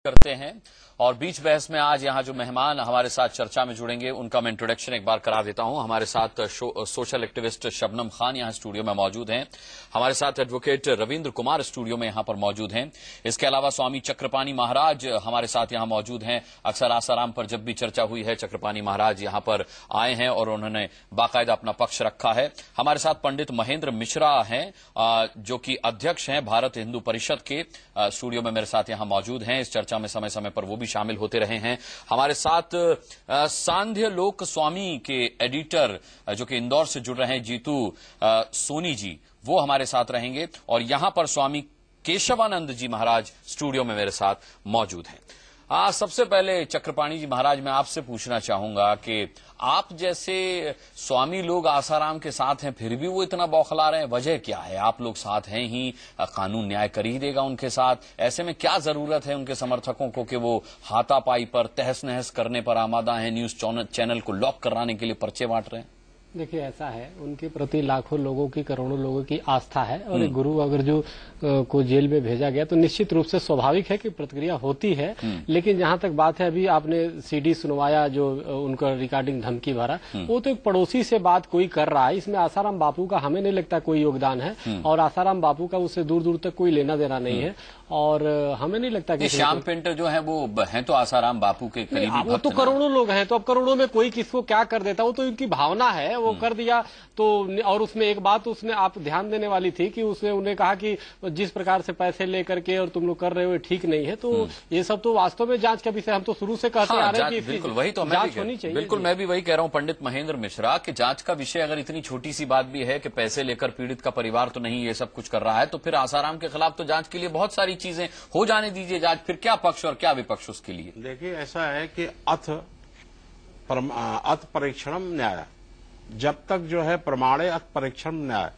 करते हैं और बीच बहस में आज यहाँ जो मेहमान हमारे साथ चर्चा में जुड़ेंगे उनका मैं इंट्रोडक्शन एक बार करा देता हूँ। हमारे साथ सोशल एक्टिविस्ट शबनम खान यहाँ स्टूडियो में मौजूद हैं। हमारे साथ एडवोकेट रविंद्र कुमार स्टूडियो में यहाँ पर मौजूद हैं। इसके अलावा स्वामी चक्रपाणी महाराज हमारे साथ यहाँ मौजूद हैं। अक्सर आसाराम पर जब भी चर्चा हुई है चक्रपाणी महाराज यहाँ पर आए हैं और उन्होंने बाकायदा अपना पक्ष रखा है। हमारे साथ पंडित महेंद्र मिश्रा हैं जो कि अध्यक्ष हैं भारत हिंदू परिषद के, स्टूडियो में मेरे साथ यहाँ मौजूद हैं। इस चर्चा में समय समय पर वो भी शामिल होते रहे हैं। हमारे साथ सांध्य लोक स्वामी के एडिटर जो कि इंदौर से जुड़ रहे हैं जीतू सोनी जी, वो हमारे साथ रहेंगे और यहां पर स्वामी केशवानंद जी महाराज स्टूडियो में मेरे साथ मौजूद हैं। सबसे पहले चक्रपाणी जी महाराज मैं आपसे पूछना चाहूंगा कि आप जैसे स्वामी लोग आसाराम के साथ हैं फिर भी वो इतना बौखला रहे हैं, वजह क्या है? आप लोग साथ हैं ही, कानून न्याय कर ही देगा उनके साथ। ऐसे में क्या जरूरत है उनके समर्थकों को कि वो हाथापाई पर, तहस नहस करने पर आमादा है, न्यूज चैनल को लॉक कराने के लिए पर्चे बांट रहे हैं? देखिए, ऐसा है, उनके प्रति लाखों लोगों की, करोड़ों लोगों की आस्था है और एक गुरु अगर जो को जेल में भेजा गया तो निश्चित रूप से स्वाभाविक है कि प्रतिक्रिया होती है। लेकिन जहां तक बात है, अभी आपने सीडी सुनवाया जो उनका रिकॉर्डिंग धमकी भरा, वो तो एक पड़ोसी से बात कोई कर रहा है। इसमें आसाराम बापू का हमें नहीं लगता कोई योगदान है और आसाराम बापू का उससे दूर दूर तक कोई लेना देना नहीं है और हमें नहीं लगता कि श्याम पेंटर जो है वो हैं तो आसाराम बापू के करीबी, वो तो करोड़ों लोग हैं, तो अब करोड़ों में कोई किसको क्या कर देता, वो तो उनकी भावना है, वो कर दिया। तो और उसमें एक बात उसने आप ध्यान देने वाली थी कि उसने उन्हें कहा कि जिस प्रकार से पैसे लेकर के और तुम लोग कर रहे हो ठीक नहीं है। तो ये सब तो वास्तव में जांच का विषय, हम तो शुरू से कहते आ रहे हैं कि बिल्कुल वही तो जांच होनी चाहिए। बिल्कुल मैं भी वही कह रहा हूं पंडित महेंद्र मिश्रा कि जांच का विषय अगर इतनी छोटी सी बात भी है कि पैसे लेकर पीड़ित का परिवार तो नहीं ये सब कुछ कर रहा है, तो फिर आसाराम के खिलाफ तो जांच के लिए बहुत सारी चीजें हो जाने दीजिए जांच। फिर क्या पक्ष और क्या विपक्ष उसके लिए? देखिए, ऐसा है कि अथ परीक्षणम न्याय, जब तक जो है प्रमाणे अथ परीक्षण न्याय,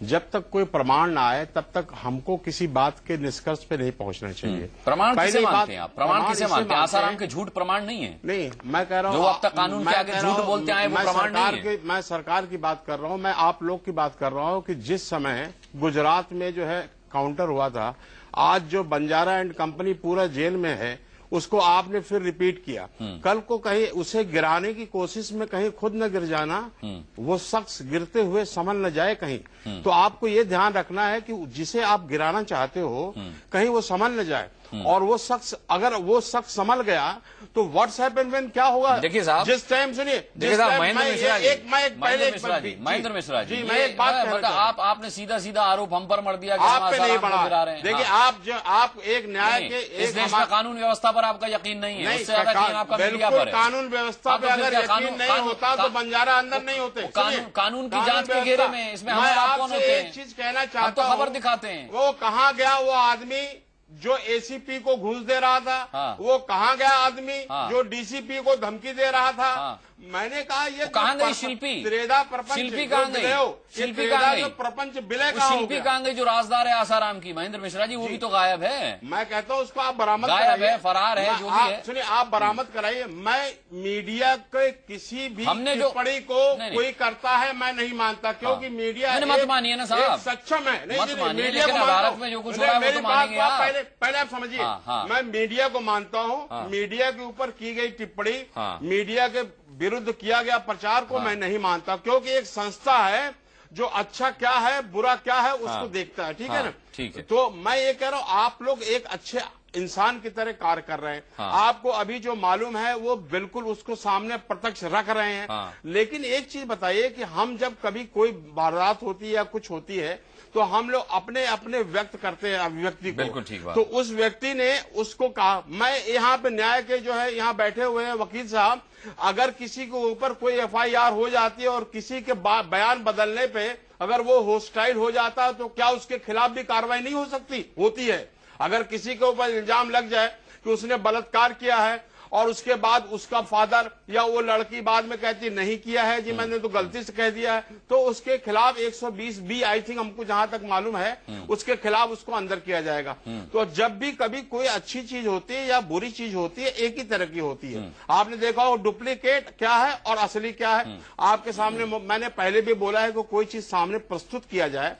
जब तक कोई प्रमाण ना आए तब तक हमको किसी बात के निष्कर्ष पे नहीं पहुंचना चाहिए। प्रमाण किसे मानते हैं आप? प्रमाण किसे मानते हैं? आसाराम के झूठ प्रमाण नहीं है? नहीं, मैं कह रहा हूँ जो अब तक कानून के आगे झूठ बोलते आए वो प्रमाण नहीं है। मैं सरकार की बात कर रहा हूँ, मैं आप लोग की बात कर रहा हूँ कि जिस समय गुजरात में जो है काउंटर हुआ था, आज जो बंजारा एंड कंपनी पूरा जेल में है उसको आपने फिर रिपीट किया। कल को कहीं उसे गिराने की कोशिश में कहीं खुद न गिर जाना, वो शख्स गिरते हुए संभल न जाए कहीं। तो आपको ये ध्यान रखना है कि जिसे आप गिराना चाहते हो कहीं वो संभल न जाए। और वो शख्स, अगर वो शख्स संभल गया तो व्हाट्स हैपन व्हेन क्या होगा? देखिए साहब, जिस टाइम सुनिए, महेंद्र मिश्रा जी, महेंद्र मिश्रा जी, मैं एक बात मतलब आपने सीधा सीधा आरोप हम पर मर दिया कि आप पे नहीं बढ़ा रहे हैं। देखिए, आप एक न्याय के इस देश में कानून व्यवस्था पर आपका यकीन नहीं है, उससे ज्यादा यकीन आपका मीडिया पर है। कानून व्यवस्था पर अगर यकीन नहीं होता तो बंजारा अंदर नहीं होते। कानून की जांच के घेरे में इसमें हम आप कौन होते हैं? एक चीज कहना चाहता हूं, खबर दिखाते हैं। वो कहाँ गया वो आदमी जो एसीपी को घूस दे रहा था? वो कहाँ गया आदमी जो डीसीपी को धमकी दे रहा था? मैंने कहा ये कहाँ गई शिल्पी? त्रेधा प्रपंच, शिल्पी कहाँ गई? शिल्पी कहाँ गई? प्रपंच विलय कहाँ हो गया? शिल्पी कहाँ गई जो राजदार है आसाराम की? महेंद्र मिश्रा जी, वो भी तो गायब है। मैं कहता हूँ उसको आप बरामद गायब है, फरार है, जो भी है। सुनिए, आप बरामद कराइए। मैं मीडिया के किसी भी टिप्पणी को कोई करता है मैं नहीं मानता, क्योंकि मीडिया मत मानिए ना साहब, सक्षम है। मीडिया को भारत में जो कुछ हो रहा है वो तो मानेंगे आप। पहले आप समझिए, मैं मीडिया को मानता हूँ। मीडिया के ऊपर की गई टिप्पणी, मीडिया के विरुद्ध किया गया प्रचार को मैं नहीं मानता, क्योंकि एक संस्था है जो अच्छा क्या है बुरा क्या है उसको देखता है। ठीक है ना? ठीक है। तो मैं ये कह रहा हूँ, आप लोग एक अच्छे इंसान की तरह कार्य कर रहे हैं। आपको अभी जो मालूम है वो बिल्कुल उसको सामने प्रत्यक्ष रख रहे हैं। लेकिन एक चीज बताइए कि हम जब कभी कोई वारदात होती है या कुछ होती है तो हम लोग अपने अपने व्यक्त करते हैं अभिव्यक्ति को। बिल्कुल ठीक बात। तो उस व्यक्ति ने उसको कहा, मैं यहाँ पे न्याय के जो है यहाँ बैठे हुए हैं वकील साहब, अगर किसी के ऊपर कोई एफआईआर हो जाती है और किसी के बयान बदलने पे अगर वो होस्टाइल हो जाता है तो क्या उसके खिलाफ भी कार्रवाई नहीं हो सकती? होती है। अगर किसी के ऊपर इल्जाम लग जाए कि उसने बलात्कार किया है और उसके बाद उसका फादर या वो लड़की बाद में कहती नहीं किया है जी, मैंने तो गलती से कह दिया है, तो उसके खिलाफ 120B आई थिंक हमको जहां तक मालूम है उसके खिलाफ उसको अंदर किया जाएगा। तो जब भी कभी कोई अच्छी चीज होती है या बुरी चीज होती है एक ही तरह की होती है। आपने देखा हो डुप्लीकेट क्या है और असली क्या है। आपके सामने मैंने पहले भी बोला है कि कोई चीज सामने प्रस्तुत किया जाए,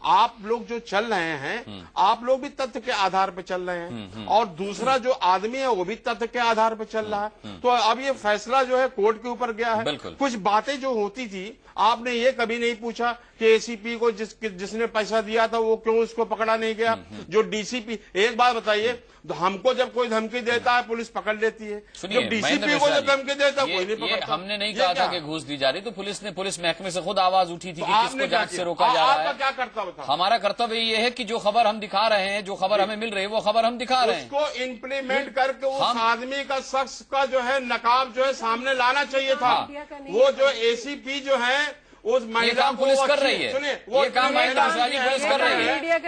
आप लोग जो चल रहे हैं आप लोग भी तथ्य के आधार पर चल रहे हैं और दूसरा जो आदमी है वो भी तथ्य के आधार पर चल रहा है। तो अब ये फैसला जो है कोर्ट के ऊपर गया है। कुछ बातें जो होती थी आपने ये कभी नहीं पूछा कि एसीपी को जिसने पैसा दिया था वो क्यों उसको पकड़ा नहीं गया। जो डीसीपी, एक बात बताइए, तो हमको जब कोई धमकी देता है पुलिस पकड़ लेती है, जब डीसीपी को जब धमकी देता है कोई नहीं पकड़ता। हमने नहीं कहा था कि घूस दी जा रही, तो पुलिस महकमे से खुद आवाज उठी थी कि किसको जांच से रोका जा रहा है। आपका क्या कर्तव्य था? हमारा कर्तव्य ये है कि जो खबर हम दिखा रहे हैं, जो खबर हमें मिल रही है, वो खबर हम दिखा रहे हैं। उसको इम्प्लीमेंट करके उस आदमी का, शख्स का जो है नकाब जो है सामने लाना चाहिए था। वो जो एसीपी जो है उस महिला को पुलिस कर रही है, सुनिए, ये काम महेंद्र मिश्रा जी पुलिस कर रही है।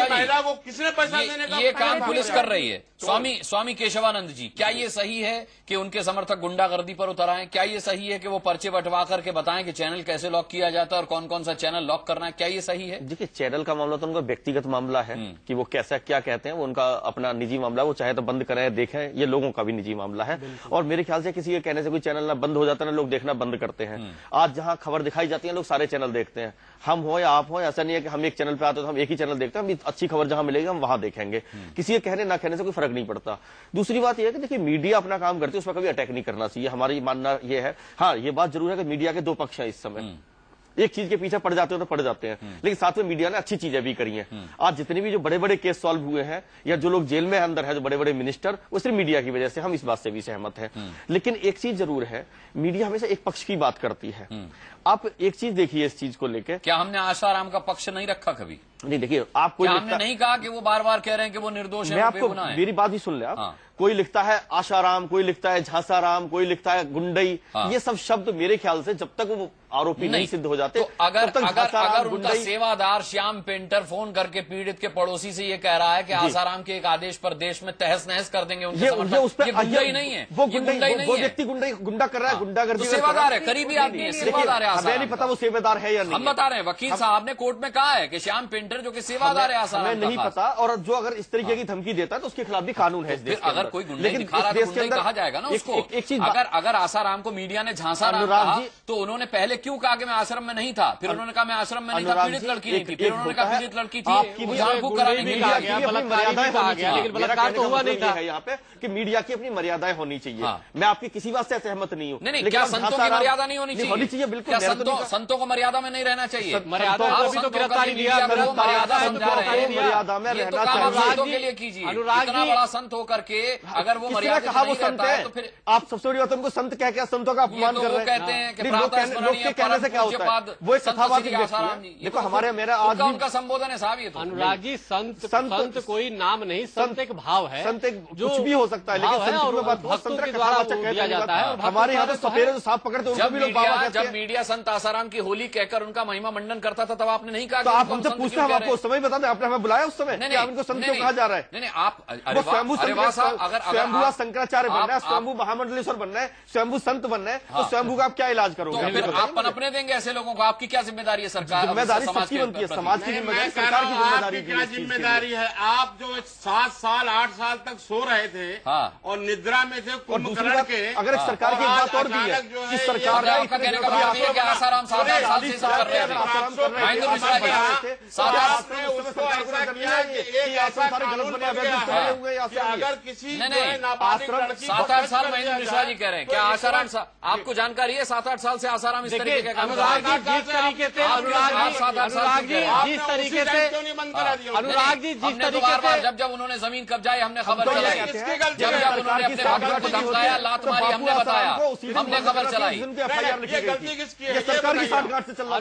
महिला को किसने पैसा देने का ये काम पुलिस कर रही है। स्वामी केशवानंद जी, क्या ये सही है कि उनके समर्थक गुंडागर्दी पर उतर आए? क्या ये सही है कि वो पर्चे बंटवा करके बताएं कि चैनल कैसे लॉक किया जाता है और कौन कौन सा चैनल लॉक करना है? क्या ये सही है? देखिए, चैनल का मामला तो उनका व्यक्तिगत मामला है कि वो कैसा क्या कहते हैं, वो उनका अपना निजी मामला है। वो चाहे तो बंद करें, देखें, ये लोगों का भी निजी मामला है। और मेरे ख्याल से किसी के कहने से कोई चैनल ना बंद हो जाता है ना लोग देखना बंद करते हैं। आज जहां खबर दिखाई जाती है लोग सारे चैनल देखते हैं, हम हो या आप हो, ऐसा नहीं है कि हम एक चैनल पे आते तो हम एक ही चैनल देखते हैं। हम अच्छी खबर जहां मिलेगी हम वहां देखेंगे, किसी के कहने ना कहने से कोई फर्क नहीं पड़ता। दूसरी बात यह है कि देखिए, मीडिया अपना काम करती है, उसमें कभी अटैक नहीं करना चाहिए, हमारी मानना यह है। हाँ, ये बात जरूर है कि मीडिया के दो पक्ष हैं इस समय, एक चीज के पीछे पड़ जाते हो तो पड़ जाते हैं, लेकिन साथ में मीडिया ने अच्छी चीजें भी करी हैं। आज जितने भी जो बड़े बड़े केस सॉल्व हुए हैं या जो लोग जेल में अंदर है, जो बड़े बड़े मिनिस्टर, वो सिर्फ मीडिया की वजह से, हम इस बात से भी सहमत हैं। लेकिन एक चीज जरूर है, मीडिया हमेशा एक पक्ष की बात करती है। आप एक चीज देखिए इस चीज को लेकर, क्या हमने आसाराम का पक्ष नहीं रखा कभी? नहीं, देखिए, आपको हमने नहीं कहा कि वो बार बार कह रहे हैं कि वो निर्दोष है, मैं आपको मेरी बात ही सुन ले आप। कोई लिखता है आशाराम, कोई लिखता है झांसाराम, कोई लिखता है गुंडई। ये सब शब्द मेरे ख्याल से जब तक वो आरोपी नहीं सिद्ध हो जाते, तो अगर उनका सेवादार श्याम पेंटर फोन करके पीड़ित के पड़ोसी से ये कह रहा है कि आसाराम के एक आदेश पर देश में तहस नहस कर देंगे उनके समर्थक, ये गुंडई नहीं है, वो व्यक्ति गुंडा कर रहा है, गुंडागर्दी सेवादार है, करीबी आदमी है, सेवादार है। हमें नहीं पता वो सेवादार है या नहीं। हम बता रहे हैं, वकील साहब ने कोर्ट में कहा है कि श्याम पेंटर जो कि सेवादार है आसाराम, हमें नहीं पता। और जो अगर इस तरीके की धमकी देता है तो उसके खिलाफ भी कानून है इस देश के अंदर। अगर कोई गुंडई दिखा रहा है तो गुंडई कहा जाएगा ना उसको। अगर आसाराम को मीडिया ने झांसाराम कहा तो उन्होंने पहले क्यों कहा कि मैं आश्रम में नहीं था, फिर उन्होंने कहा मैं आश्रम में नहीं था, पीड़ित लड़की नहीं थी, फिर उन्होंने कहा पीड़ित लड़की थी, जानबूझ कराने के लिए कहा गया, लेकिन बलात्कार तो हुआ नहीं था। यहाँ पे कि मीडिया की अपनी मर्यादाएं होनी चाहिए। मैं आपकी किसी बात से सहमत नहीं हूँ, लेकिन क्या संतों की मर्यादा नहीं होनी चाहिए? बिल्कुल, संतों को मर्यादा में नहीं रहना चाहिए। मर्यादा तो गिरफ्तारी दिया, मर्यादा समझा रहे हैं, मर्यादा में रहना चाहिए के लिए कीजिए। इतना बड़ा संत होकर के अगर वो मर्यादा कहा वो संत है तो फिर आप सबसे बड़ी बात उनको संत कह के संतों का अपमान कर रहे हैं। कहते हैं कि लोग के कहने से क्या होता है, वो एक कथावाचक व्यक्ति है। देखो हमारे मेरा आज उनका संबोधन है साहब, ये तो अनुराग जी, संत कोई नाम नहीं, संत एक भाव है, संत एक कुछ भी हो सकता है, लेकिन संत में बात बहुत संत का कथावाचक किया जाता है। हमारे यहाँ पे सपेरे जो सांप पकड़ते उनको भी लोग बाबा कहते हैं। जब मीडिया संत आसाराम की होली कहकर उनका महिमा मंडन करता था तब आपने नहीं कहा? तो आप हमसे पूछते हैं, हम आपको उस समय बताते, आपने हमें बुलाया उस समय? क्या उनको संत क्यों कहा जा रहा है? नहीं, आप स्वयंभू शंकराचार्य बनना है, स्वयंभू महामंडलेश्वर बनना है, स्वयंभू संत बनना है, तो स्वयंभू का आप क्या इलाज करोगे? तो फिर आप पनपने देंगे ऐसे लोगों को? आपकी क्या जिम्मेदारी है? सरकार जिम्मेदारी सबकी बनती है, समाज की जिम्मेदारी, सरकार की जिम्मेदारी। क्या जिम्मेदारी है? आप जो 7 साल 8 साल तक सो रहे थे और निद्रा में थे कुंभकर्ण के, अगर एक सरकार की बात और भी है कि सरकार ने आसाराम 7 साल से कर रहे थे, महेंद्र मिश्रा जी उसको ऐसा किया कि ऐसा कानून बन गया कि अगर किसी 7-8 साल महेंद्र मिश्रा जी कह रहे हैं, क्या आसाराम आपको जानकारी है? 7-8 साल से आसाराम इस तरीके का काम कर रहा है। जिस तरीके से अनुराग जी जिस तरीके से जब उन्होंने जमीन कब्जाई हमने खबर चलाई, जब उन्होंने अपने भक्तों को धमकाया, लात मारी, हमने बताया, हमने खबर चलाई। ये गलती किसकी है? सरकार की साठगांठ से चल रहा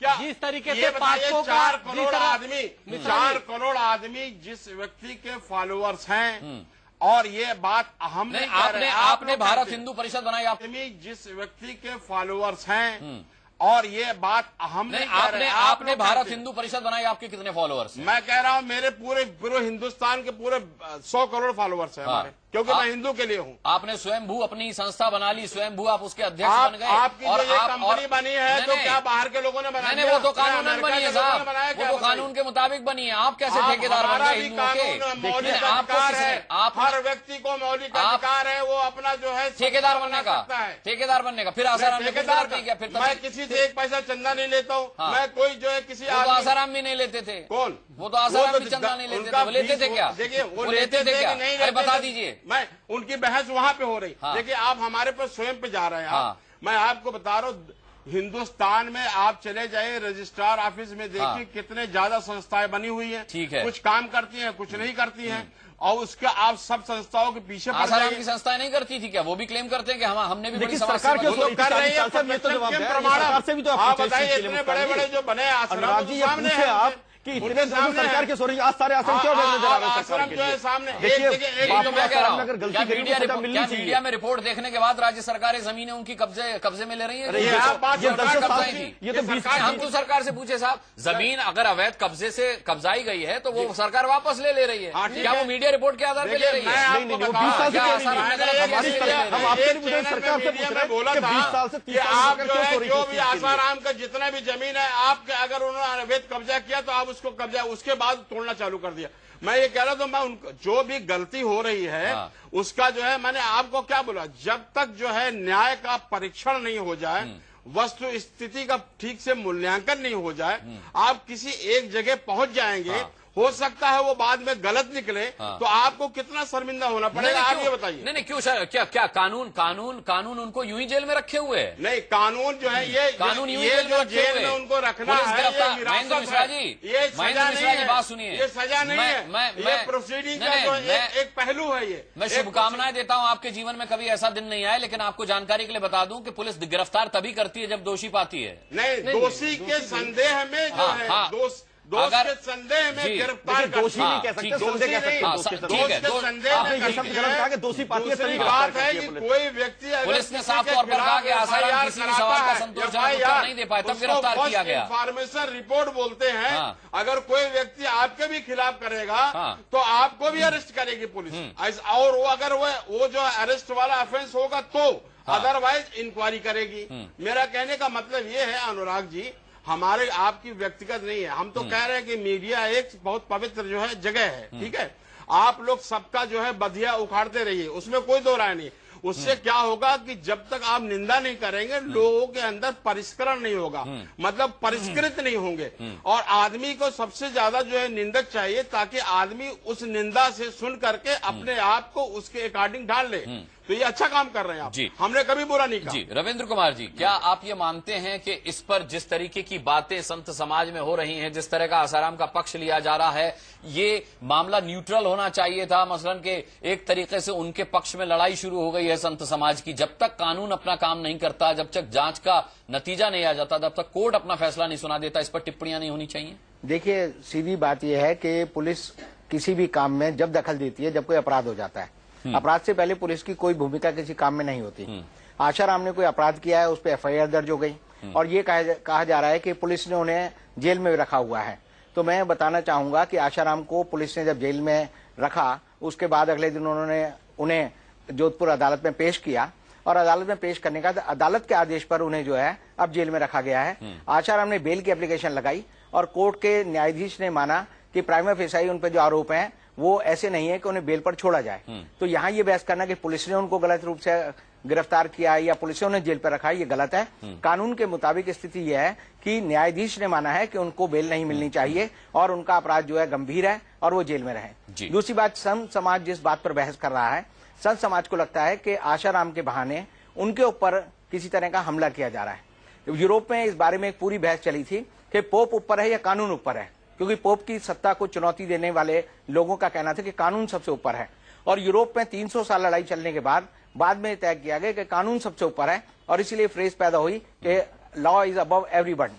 क्या जिस तरीके से 4 करोड़ आदमी जिस व्यक्ति के फॉलोअर्स हैं, और ये बात हम नहीं, आपने भारत हिंदू परिषद बनाई, आदमी जिस व्यक्ति के फॉलोअर्स हैं, और ये बात हम नहीं, आपने भारत हिंदू परिषद बनाई, आपके कितने फॉलोअर्स हैं? मैं कह रहा हूं मेरे पूरे हिंदुस्तान के पूरे 100 करोड़ फॉलोअर्स हैं हमारे। क्योंकि मैं हिंदू के लिए हूँ। आपने स्वयंभू अपनी संस्था बना ली, स्वयंभू आप उसके अध्यक्ष बन गए। आपकी जो ये कंपनी बनी है तो क्या बाहर के लोगों ने बनाई? नहीं, वो तो कानूनन बनी है साहब, वो तो कानून के मुताबिक बनी है। आप कैसे ठेकेदार बन गए हिंदुओं के? मौलिक अधिकार है, हर व्यक्ति को मौलिक अधिकार है वो अपना जो है ठेकेदार बनने का, ठेकेदार बनने का। फिर आसाराम ने ठेकेदार नहीं किया, फिर मैं किसी से एक पैसा चंदा नहीं लेता हूँ। मैं कोई जो है किसी आसाराम भी नहीं लेते थे। कौन? वो तो आसाराम भी चंदा नहीं लेते थे। वो लेते थे क्या? देखिए वो लेते थे क्या? अरे बता दीजिए। मैं उनकी बहस वहां पे हो रही। देखिए आप हमारे पर स्वयं पे जा रहे हैं। मैं आपको बता रहा हूँ, हिंदुस्तान में आप चले जाइए रजिस्ट्रार ऑफिस में देखिए कितने ज्यादा संस्थाएं बनी हुई है। ठीक है, कुछ काम करती हैं, कुछ नहीं करती हैं, और उसके आप सब संस्थाओं के पीछे आसाराम की संस्थाएं नहीं करती थी क्या? वो भी क्लेम करते हैं कि हमने भी बड़ी सरकार कर रही है। प्रमाण से भी तो आप बताइए, इतने बड़े बड़े जो बने आश्रम सामने है आप कि इतने सरकार के सोरी आज सारे आश्रम क्यों नजर आ रहे हैं? आश्रम जो है सामने मीडिया में रिपोर्ट देखने के बाद राज्य सरकारें जमीनें उनकी कब्जे में ले रही है। ये तो हम तो सरकार से पूछे साहब, जमीन अगर अवैध कब्जे से कब्जाई गई है तो वो सरकार वापस ले रही है। क्या वो मीडिया रिपोर्ट के आधार पर ले रही है? बोला था कि आप जो भी आसाराम का जितना भी जमीन है आपके अगर उन्होंने अवैध कब्जा किया तो आप उसको कब्जा उसके बाद तोड़ना चालू कर दिया। मैं ये कह रहा था, मैं उनको जो भी गलती हो रही है उसका जो है, मैंने आपको क्या बोला, जब तक जो है न्याय का परीक्षण नहीं हो जाए, वस्तु स्थिति का ठीक से मूल्यांकन नहीं हो जाए, आप किसी एक जगह पहुंच जाएंगे। हो सकता है वो बाद में गलत निकले तो आपको कितना शर्मिंदा होना पड़ेगा, आप ये बताइए। नहीं क्यों सर, क्या कानून उनको यूं ही जेल में रखे हुए है? नहीं, कानून जो है ये कानून ये जो जेल में उनको रखना है, महेंद्र मिश्रा जी, ये सजा नहीं है, बात सुनिए, ये सजा नहीं है, ये प्रोसीडिंग का जो एक पहलू है। ये मैं शुभकामनाएं देता हूं आपके जीवन में कभी ऐसा दिन नहीं आया, लेकिन आपको जानकारी के लिए बता दूं कि पुलिस गिरफ्तार तभी करती है जब दोषी पाती है। नहीं, दोषी के संदेह में जो है दोष के संदेह में गिरफ्तार दोषी नहीं कह सकते, संदेह कह सकते। दोषी पार्टी बात है कि कोई व्यक्ति पुलिस ने साफ तौर पर कहा कि आसाराम किसी भी सवाल का संतोषजनक उत्तर नहीं दे पाए, तब गिरफ्तार किया गया। इंफॉर्मेशन रिपोर्ट बोलते हैं, अगर कोई व्यक्ति आपके भी खिलाफ करेगा तो आपको भी अरेस्ट करेगी पुलिस, और वो अगर वो जो अरेस्ट वाला ऑफेंस होगा तो अदरवाइज इंक्वायरी करेगी। मेरा कहने का मतलब ये है अनुराग जी, हमारे आपकी व्यक्तिगत नहीं है। हम तो कह रहे हैं कि मीडिया एक बहुत पवित्र जो है जगह है, ठीक है। आप लोग सबका जो है बधिया उखाड़ते रहिए, उसमें कोई दो राय नहीं। उससे क्या होगा कि जब तक आप निंदा नहीं करेंगे लोगों के अंदर परिष्करण नहीं होगा, मतलब परिष्कृत नहीं होंगे। और आदमी को सबसे ज्यादा जो है निंदक चाहिए, ताकि आदमी उस निंदा से सुन करके अपने आप को उसके अकॉर्डिंग ढाल ले। तो ये अच्छा काम कर रहे हैं आप जी, हमने कभी बुरा नहीं कहा। जी रविंद्र कुमार जी, क्या आप ये मानते हैं कि इस पर जिस तरीके की बातें संत समाज में हो रही हैं, जिस तरह का आसाराम का पक्ष लिया जा रहा है, ये मामला न्यूट्रल होना चाहिए था? मसलन के एक तरीके से उनके पक्ष में लड़ाई शुरू हो गई है संत समाज की। जब तक कानून अपना काम नहीं करता, जब तक जांच का नतीजा नहीं आ जाता, जब तक कोर्ट अपना फैसला नहीं सुना देता, इस पर टिप्पणियां नहीं होनी चाहिए? देखिए, सीधी बात यह है कि पुलिस किसी भी काम में जब दखल देती है, जब कोई अपराध हो जाता है, अपराध से पहले पुलिस की कोई भूमिका किसी काम में नहीं होती। आशाराम ने कोई अपराध किया है, उस पर एफआईआर दर्ज हो गई और ये कहा जा रहा है कि पुलिस ने उन्हें जेल में रखा हुआ है। तो मैं बताना चाहूंगा कि आशाराम को पुलिस ने जब जेल में रखा, उसके बाद अगले दिन उन्होंने उन्हें जोधपुर अदालत में पेश किया और अदालत में पेश करने का अदालत के आदेश पर उन्हें जो है अब जेल में रखा गया है। आशाराम ने बेल की एप्लीकेशन लगाई और कोर्ट के न्यायाधीश ने माना कि प्राइमा फेसाई उन पर जो आरोप हैं वो ऐसे नहीं है कि उन्हें बेल पर छोड़ा जाए। तो यहाँ ये बहस करना कि पुलिस ने उनको गलत रूप से गिरफ्तार किया या पुलिस ने उन्हें जेल पर रखा, ये गलत है। कानून के मुताबिक स्थिति यह है कि न्यायाधीश ने माना है कि उनको बेल नहीं मिलनी चाहिए और उनका अपराध जो है गंभीर है और वो जेल में रहे। दूसरी बात, संत समाज जिस बात पर बहस कर रहा है, संत समाज को लगता है कि आशाराम के बहाने उनके ऊपर किसी तरह का हमला किया जा रहा है। यूरोप में इस बारे में एक पूरी बहस चली थी कि पोप ऊपर है या कानून ऊपर है, क्योंकि पोप की सत्ता को चुनौती देने वाले लोगों का कहना था कि कानून सबसे ऊपर है। और यूरोप में 300 साल लड़ाई चलने के बाद में तय किया गया कि कानून सबसे ऊपर है और इसीलिए फ्रेज पैदा हुई कि लॉ इज अबव एवरीबॉडी,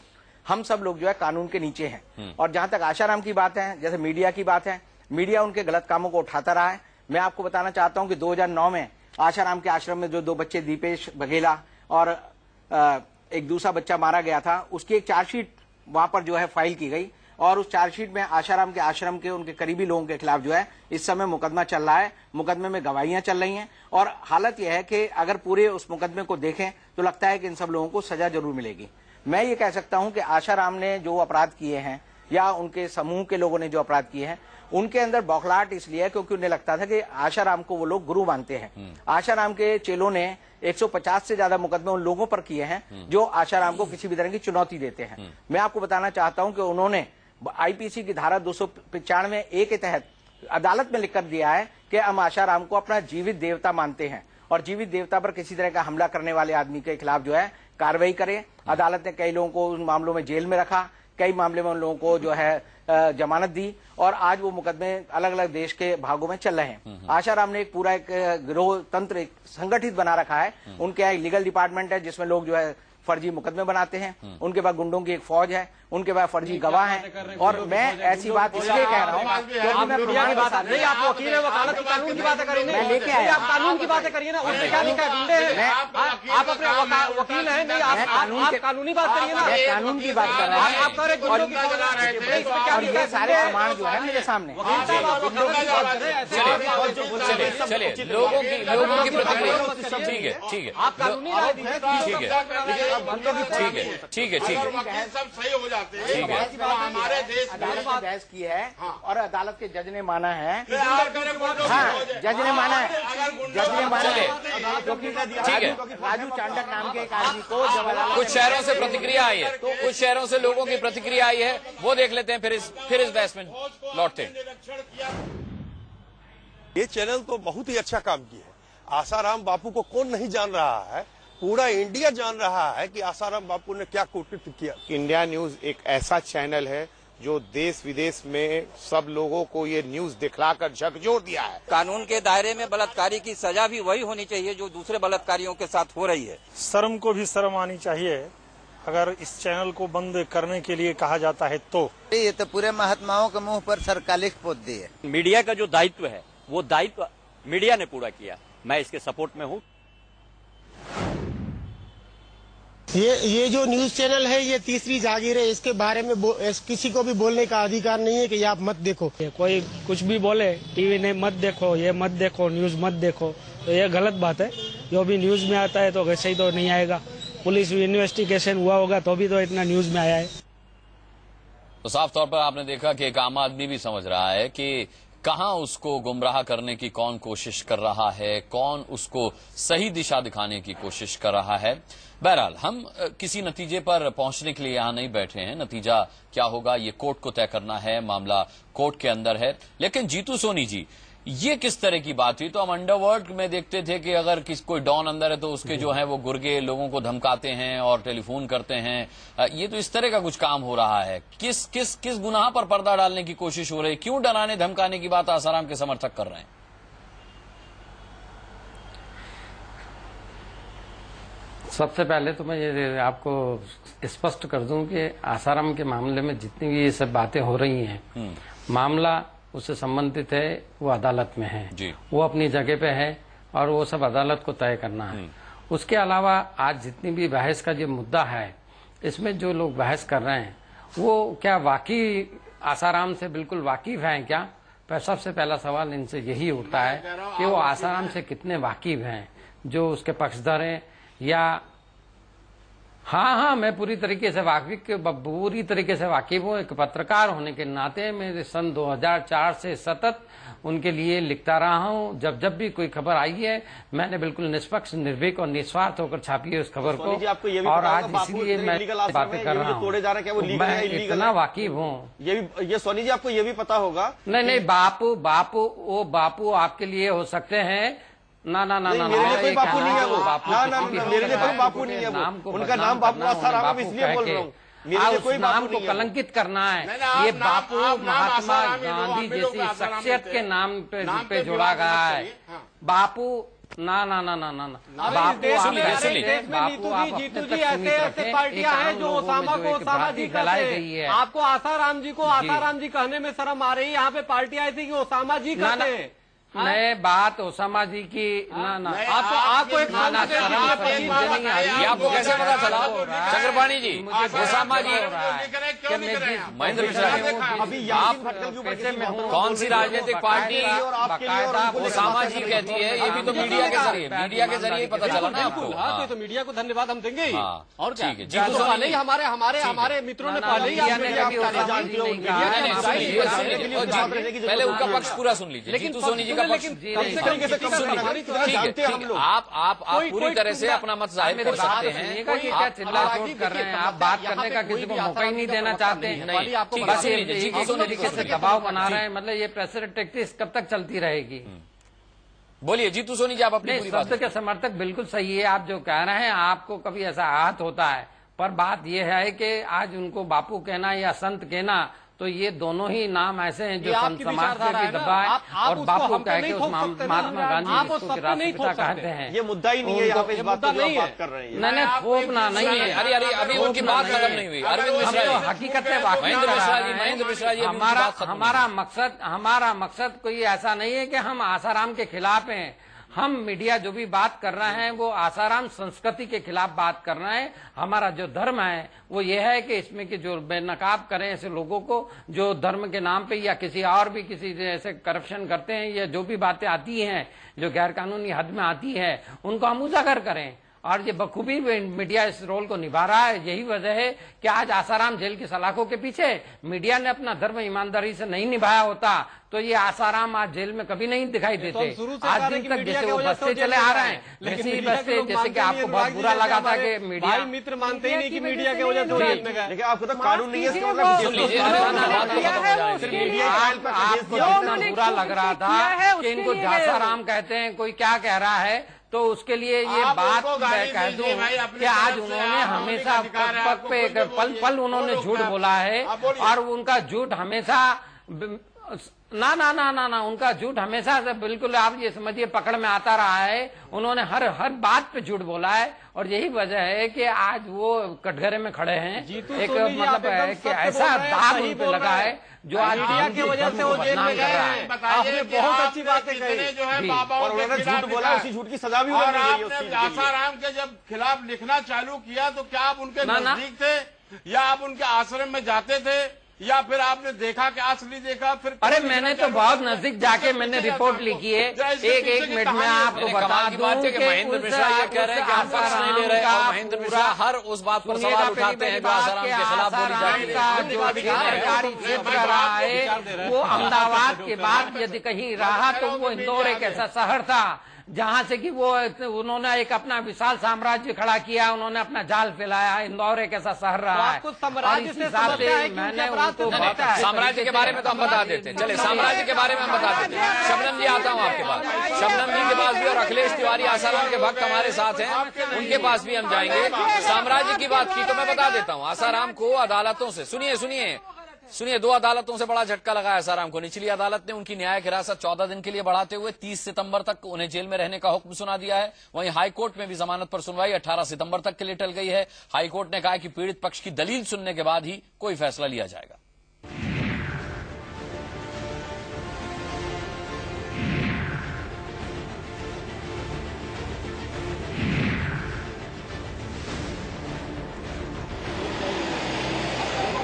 हम सब लोग जो है कानून के नीचे हैं। और जहां तक आशाराम की बात है, जैसे मीडिया की बात है, मीडिया उनके गलत कामों को उठाता रहा है। मैं आपको बताना चाहता हूं कि 2009 में आशाराम के आश्रम में जो 2 बच्चे दीपेश बघेला और एक दूसरा बच्चा मारा गया था, उसकी एक चार्जशीट वहां पर जो है फाइल की गई और उस चार्जशीट में आशाराम के आश्रम के उनके करीबी लोगों के खिलाफ जो है इस समय मुकदमा चल रहा है। मुकदमे में गवाहियां चल रही हैं और हालत यह है कि अगर पूरे उस मुकदमे को देखें तो लगता है कि इन सब लोगों को सजा जरूर मिलेगी। मैं ये कह सकता हूं कि आशाराम ने जो अपराध किए हैं या उनके समूह के लोगों ने जो अपराध किए हैं उनके अंदर बौखलाहट इसलिए है क्योंकि उन्हें लगता था कि आशाराम को वो लोग गुरु मानते हैं। आशाराम के चेलों ने 150 से ज्यादा मुकदमे उन लोगों पर किए हैं जो आशाराम को किसी भी तरह की चुनौती देते हैं। मैं आपको बताना चाहता हूं कि उन्होंने आईपीसी की धारा 295A के तहत अदालत में लिखकर दिया है कि हम आशाराम को अपना जीवित देवता मानते हैं और जीवित देवता पर किसी तरह का हमला करने वाले आदमी के खिलाफ जो है कार्रवाई करें। अदालत ने कई लोगों को उन मामलों में जेल में रखा, कई मामले में उन लोगों को जो है जमानत दी और आज वो मुकदमे अलग अलग देश के भागों में चल रहे हैं। आशाराम ने एक पूरा एक गिरोह तंत्र एक संगठित बना रखा है। उनके यहाँ एक लीगल डिपार्टमेंट है जिसमें लोग जो है फर्जी मुकदमे बनाते हैं। उनके पास गुंडों की एक फौज है, उनके पास फर्जी गवाह हैं। और मैं ऐसी बात इसलिए कह रहा हूँ क्योंकि मैं प्रमाण के साथ नहीं, आप वकील है, वकालत की कानून की बातें करेंगे, मैं लेके आया, आप कानून की बातें करिए ना। उसमें क्या लिखा है? गुंडे हैं, आप अपने वकील हैं, नहीं आप कानूनी बात करिए ना। मैं कानून की बात कर रहा हूँ आप कह रहे गुंडों की बात कर रहे थे और ये सारे प्रमाण जो है मेरे सामने। चलिए लोगों की प्रतिक्रिया। ठीक है, ठीक है, आप कानूनी राय दीजिए। ठीक है, सब सही हो जाते हैं। ठीक है। हमारे देश में अदालत ने बहस की है और अदालत के जज ने माना है। हाँ, जज ने माना है, जज ने माना है ठीक है। राजू चांडक नाम के एक आदमी को जब अदालत कुछ शहरों से प्रतिक्रिया आई है, कुछ शहरों से लोगों की प्रतिक्रिया आई है, वो देख लेते हैं, फिर इस बहस में लौटते हैं। ये चैनल तो बहुत ही अच्छा काम किया है। आसाराम बापू को कौन नहीं जान रहा है, पूरा इंडिया जान रहा है कि आसाराम बापू ने क्या कृत्य किया। इंडिया न्यूज एक ऐसा चैनल है जो देश विदेश में सब लोगों को ये न्यूज दिखलाकर झकझोर दिया है। कानून के दायरे में बलात्कारी की सजा भी वही होनी चाहिए जो दूसरे बलात्कारियों के साथ हो रही है। शर्म को भी शर्म आनी चाहिए अगर इस चैनल को बंद करने के लिए कहा जाता है तो। ये तो पूरे महात्माओं के मुंह पर सरकालिक पोत दी है। मीडिया का जो दायित्व है वो दायित्व मीडिया ने पूरा किया, मैं इसके सपोर्ट में हूँ। ये जो न्यूज चैनल है ये तीसरी जागीर है, इसके बारे में किसी को भी बोलने का अधिकार नहीं है कि ये आप मत देखो। कोई कुछ भी बोले टीवी ने मत देखो, ये मत देखो, न्यूज मत देखो, तो ये गलत बात है। जो भी न्यूज में आता है तो वैसे ही तो नहीं आएगा। पुलिस इन्वेस्टिगेशन हुआ होगा तो भी तो इतना न्यूज में आया है। तो साफ तौर पर आपने देखा कि एक आम आदमी भी समझ रहा है कि कहां उसको गुमराह करने की कौन कोशिश कर रहा है, कौन उसको सही दिशा दिखाने की कोशिश कर रहा है। बहरहाल हम किसी नतीजे पर पहुंचने के लिए यहां नहीं बैठे हैं। नतीजा क्या होगा ये कोर्ट को तय करना है, मामला कोर्ट के अंदर है। लेकिन जीतू सोनी जी, ये किस तरह की बात हुई? तो हम अंडरवर्ल्ड में देखते थे कि अगर कोई डॉन अंदर है तो उसके जो है वो गुर्गे लोगों को धमकाते हैं और टेलीफोन करते हैं। ये तो इस तरह का कुछ काम हो रहा है। किस गुनाह पर पर्दा डालने की कोशिश हो रही है? क्यों डराने धमकाने की बात आसाराम के समर्थक कर रहे हैं? सबसे पहले तो मैं ये आपको स्पष्ट कर दूं कि आसाराम के मामले में जितनी भी ये सब बातें हो रही हैं, मामला उससे संबंधित है, वो अदालत में है जी। वो अपनी जगह पे है और वो सब अदालत को तय करना है। उसके अलावा आज जितनी भी बहस का जो मुद्दा है, इसमें जो लोग बहस कर रहे हैं वो क्या वाकई आसाराम से बिल्कुल वाकिफ हैं क्या? सबसे पहला सवाल इनसे यही उठता है कि वो आसाराम से कितने वाकिफ हैं, जो उसके पक्षधर हैं या हाँ मैं पूरी तरीके से वाकिफ हूँ। एक पत्रकार होने के नाते मैं सन 2004 से सतत उनके लिए लिखता रहा हूँ। जब भी कोई खबर आई है मैंने बिल्कुल निष्पक्ष, निर्भीक और निस्वार्थ होकर छापी है उस खबर को। और आज इसीलिए मैं बातें कर रहा हूँ, मैं इतना वाकिफ हूँ। ये सोनी जी आपको ये भी पता होगा। नहीं बापू आपके लिए हो सकते हैं। ना मेरे लिए कोई बापू नहीं है वो। मेरे लिए कोई बापू नहीं है वो। उनका नाम बापू आसाराम, इसलिए बोल रहा हूँ। मेरे कोई नाम को कलंकित करना है, ये बापू महात्मा गांधी जैसी शख्सियत के नाम पे जोड़ा गया है। बापू ना जीतू जी ऐसे पार्टियां हैं जो ओसामा को ओसामा जी कहते हैं। आपको आसाराम जी को आसाराम जी कहने में शर्म आ रही है? यहाँ पे पार्टियां ऐसी कि ओसामा जी कहते हैं। नए बात ओसामा जी की आपको एक आपको कैसे पता चला चक्रपाणी जी? ओसामा जी क्यों नहीं करे आप? महेंद्र मिश्रा अभी यासीन भटकल के ऊपर किसी कौन सी राजनीतिक पार्टी ओसामा जी कहती है, ये भी तो मीडिया के जरिए पता चला ना आपको। हाँ, तो मीडिया को धन्यवाद हम देंगे ही। और क्या, ठीक है, पहले ही हमारे मित्रों ने पहले ही पहले उनका पक्ष पूरा सुन लीजिए। जीतू सोनी जी का पक्ष आप पूरी तरह से अपना मत जाहिर कर सकते हैं। क्या चिल्ला चोट कर रहे हैं आप? बात करने का किसी को मौका ही नहीं देना चाहते हैं। बस इस तरीके से दबाव बना रहे हैं। मतलब ये प्रेशर टैक्टिक्स कब तक चलती रहेगी? बोलिए जीतू सोनी जी, आप अपने शब्द के समर्थक बिल्कुल सही है आप जो कह रहे हैं। आपको कभी ऐसा आहत होता है, पर बात यह है कि आज उनको बापू कहना या संत कहना, तो ये दोनों ही नाम ऐसे हैं जो संत समाज से भी दबा है और बापू कह के उस महात्मा गांधी जिसको राष्ट्रपिता कहते हैं। ये मुद्दा ही नहीं है, यहाँ पे इस बात पर बात कर रहे हैं। नहीं, थोपना नहीं है। अरे अभी उनकी बात खत्म नहीं हुई। अरविंद मिश्रा जी, हकीकत है। महेंद्र मिश्रा जी, हमारा मकसद कोई ऐसा नहीं है कि हम आसाराम के खिलाफ हैं। हम मीडिया जो भी बात कर रहे हैं वो आसाराम संस्कृति के खिलाफ बात कर रहे हैं। हमारा जो धर्म है वो ये है कि इसमें कि जो बेनकाब करें ऐसे लोगों को जो धर्म के नाम पे या किसी और भी किसी ऐसे करप्शन करते हैं या जो भी बातें आती हैं जो गैर कानूनी हद में आती है उनको हम उजागर करें। और ये बखूबी मीडिया इस रोल को निभा रहा है। यही वजह है कि आज आसाराम जेल की सलाखों के पीछे मिडिया ने अपना धर्म ईमानदारी से नहीं निभाया होता तो ये आसाराम आज जेल में कभी नहीं दिखाई देते। आज दिन तक जैसे वो बसते चले आ रहे हैं वैसे ही बसते, जैसे कि आपको बहुत बुरा लगा था कि मीडिया मित्र मानते ही नहीं कि मीडिया की वजह से जेल में गए। लेकिन आपको तो कानून नहीं है, आपको जितना बुरा लग रहा था कि इनको आसाराम कहते हैं, कोई क्या कह रहा है, तो उसके लिए ये बात मैं कह दूं कि आज उन्होंने हमेशा पग पे पल उन्होंने झूठ बोला है और उनका झूठ हमेशा ना उनका झूठ हमेशा से बिल्कुल आप ये समझिए पकड़ में आता रहा है। उन्होंने हर बात पे झूठ बोला है और यही वजह है कि आज वो कटघरे में खड़े हैं। एक मतलब है कि ऐसा दाग उन पे लगा है जो आज मीडिया की वजह से वो जेल में गए हैं। आपने बहुत अच्छी बातें कही जो है बाबाओं के झूठ बोला, उसी झूठ की सजा भी होनी चाहिए। आसाराम के जब खिलाफ लिखना चालू किया तो क्या आप उनके नजदीक थे या आप उनके आश्रम में जाते थे या फिर आपने देखा कि असली देखा? फिर अरे मैंने तो बहुत नजदीक जाके मैंने रिपोर्ट लिखी है। एक मिनट में आपको बता दूं कि महेंद्र मिश्रा ये कह रहे हैं कि हम पक्ष नहीं ले रहे और महेंद्र मिश्रा हर उस बात पर सवाल उठाते हैं जो आसाराम के खिलाफ बोली जाती है। जो सरकारी क्षेत्र रहा है वो अहमदाबाद के बाद यदि कहीं रहा तो वो इंदौर एक ऐसा शहर था जहां से कि वो उन्होंने एक अपना विशाल साम्राज्य खड़ा किया, उन्होंने अपना जाल फैलाया। इंदौर एक ऐसा शहर रहा है। साम्राज्य से मैंने उनको साम्राज्य के बारे में तो हम बता देते हैं। चले साम्राज्य के बारे में हम बता देते हैं। शबनम जी आता हूँ आपके पास। शबनम जी के पास भी और अखिलेश तिवारी आसाराम के भक्त हमारे साथ हैं, उनके पास भी हम जाएंगे। साम्राज्य की बात की तो मैं बता देता हूँ। आसाराम को अदालतों से सुनिए 2 अदालतों से बड़ा झटका लगा आसाराम को। निचली अदालत ने उनकी न्यायिक हिरासत 14 दिन के लिए बढ़ाते हुए 30 सितंबर तक उन्हें जेल में रहने का हुक्म सुना दिया है। वहीं हाईकोर्ट में भी जमानत पर सुनवाई 18 सितंबर तक के लिए टल गई है। हाईकोर्ट ने कहा कि पीड़ित पक्ष की दलील सुनने के बाद ही कोई फैसला लिया जाएगा।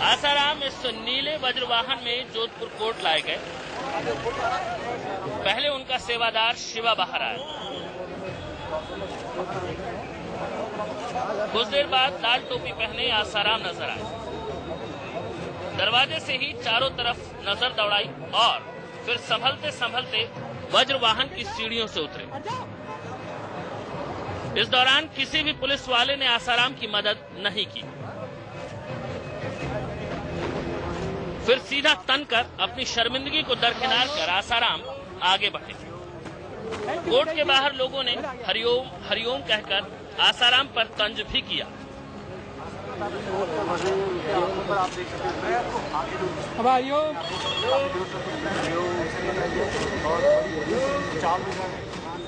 आसाराम इस नीले वज्रवाहन में जोधपुर कोर्ट लाए गए। पहले उनका सेवादार शिवा बाहर आया। कुछ देर बाद लाल टोपी पहने आसाराम नजर आए। दरवाजे से ही चारों तरफ नजर दौड़ाई और फिर संभलते संभलते वज्रवाहन की सीढ़ियों से उतरे। इस दौरान किसी भी पुलिस वाले ने आसाराम की मदद नहीं की। फिर सीधा तन कर अपनी शर्मिंदगी को दरकिनार कर आसाराम आगे बढ़े। कोर्ट के बाहर लोगों ने हरिओम हरिओम कहकर आसाराम पर तंज भी किया।